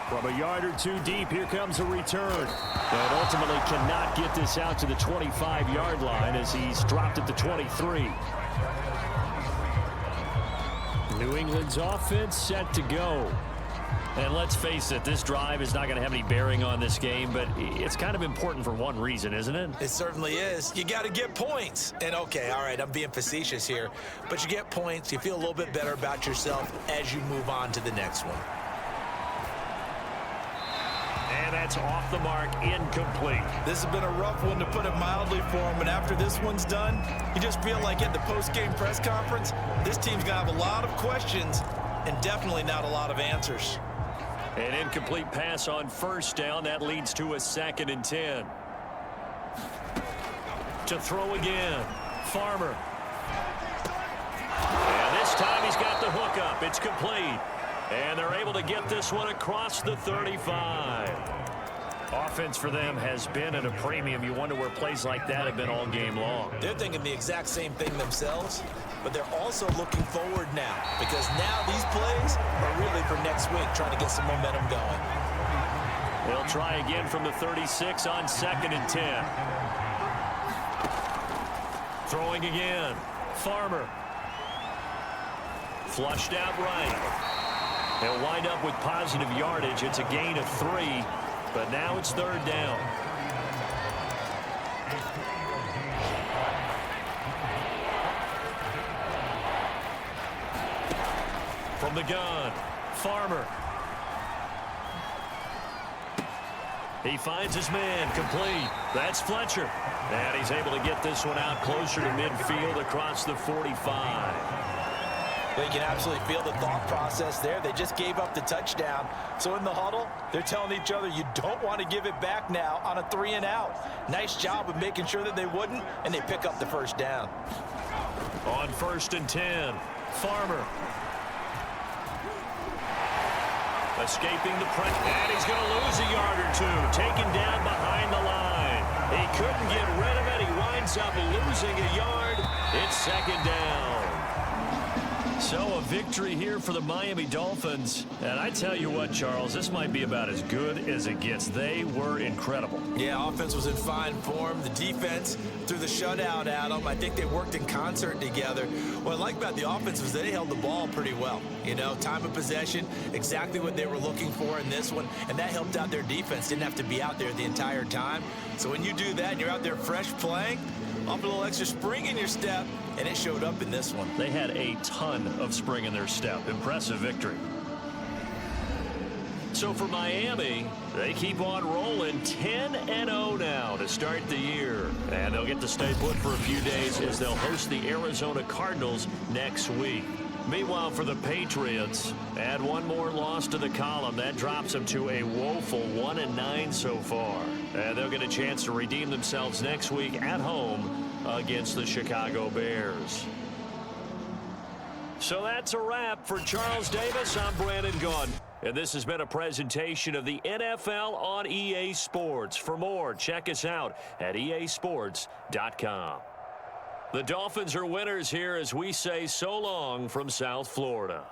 C: From a yard or 2 deep, here comes a return. And ultimately cannot get this out to the 25-yard line as he's dropped at the 23. New England's offense set to go.
A: And let's face it, this drive is not going to have any bearing on this game, but it's kind of important for one reason, isn't it?
B: It certainly is. You got to get points. And, okay, all right, I'm being facetious here, but you get points, you feel a little bit better about yourself as you move on to the next one.
A: And that's off the mark, incomplete.
B: This has been a rough one, to put it mildly, for him. And after this one's done, you just feel like at the post-game press conference, this team's going to have a lot of questions and definitely not a lot of answers.
A: An incomplete pass on 1st down. That leads to a 2nd and 10. To throw again. Farmer. And this time he's got the hook up. It's complete. And they're able to get this one across the 35. Offense for them has been at a premium. You wonder where plays like that have been all game long.
B: They're thinking the exact same thing themselves, but they're also looking forward now because now these plays are really for next week, trying to get some momentum going.
A: They'll try again from the 36 on 2nd and 10. Throwing again. Farmer. Flushed out right. They'll wind up with positive yardage. It's a gain of 3, but now it's 3rd down. From the gun, Farmer.
C: He finds his man, complete. That's Fletcher. And he's able to get this one out closer to midfield across the 45.
B: Well, you can absolutely feel the thought process there. They just gave up the touchdown. So in the huddle, they're telling each other, you don't want to give it back now on a 3-and-out. Nice job of making sure that they wouldn't, and they pick up the first down.
C: On 1st and 10, Farmer. Escaping the pressure, and he's going to lose a yard or two. Taken down behind the line. He couldn't get rid of it. He winds up losing a yard. It's 2nd down. So a victory here for the Miami Dolphins. And I tell you what, Charles, this might be about as good as it gets. They were incredible.
B: Yeah, offense was in fine form. The defense threw the shutout at them. I think they worked in concert together. What I like about the offense was they held the ball pretty well. You know, time of possession, exactly what they were looking for in this one. And that helped out their defense. Didn't have to be out there the entire time. So when you do that and you're out there fresh playing, off a little extra spring in your step, and it showed up in this one.
C: They had a ton of spring in their step. Impressive victory. So for Miami, they keep on rolling 10-0 now to start the year. And they'll get to stay put for a few days as they'll host the Arizona Cardinals next week. Meanwhile, for the Patriots, add one more loss to the column. That drops them to a woeful 1-9 so far. And they'll get a chance to redeem themselves next week at home against the Chicago Bears. So that's a wrap. For Charles Davis, I'm Brandon Gaudin. And this has been a presentation of the NFL on EA Sports. For more, check us out at easports.com. The Dolphins are winners here as we say so long from South Florida.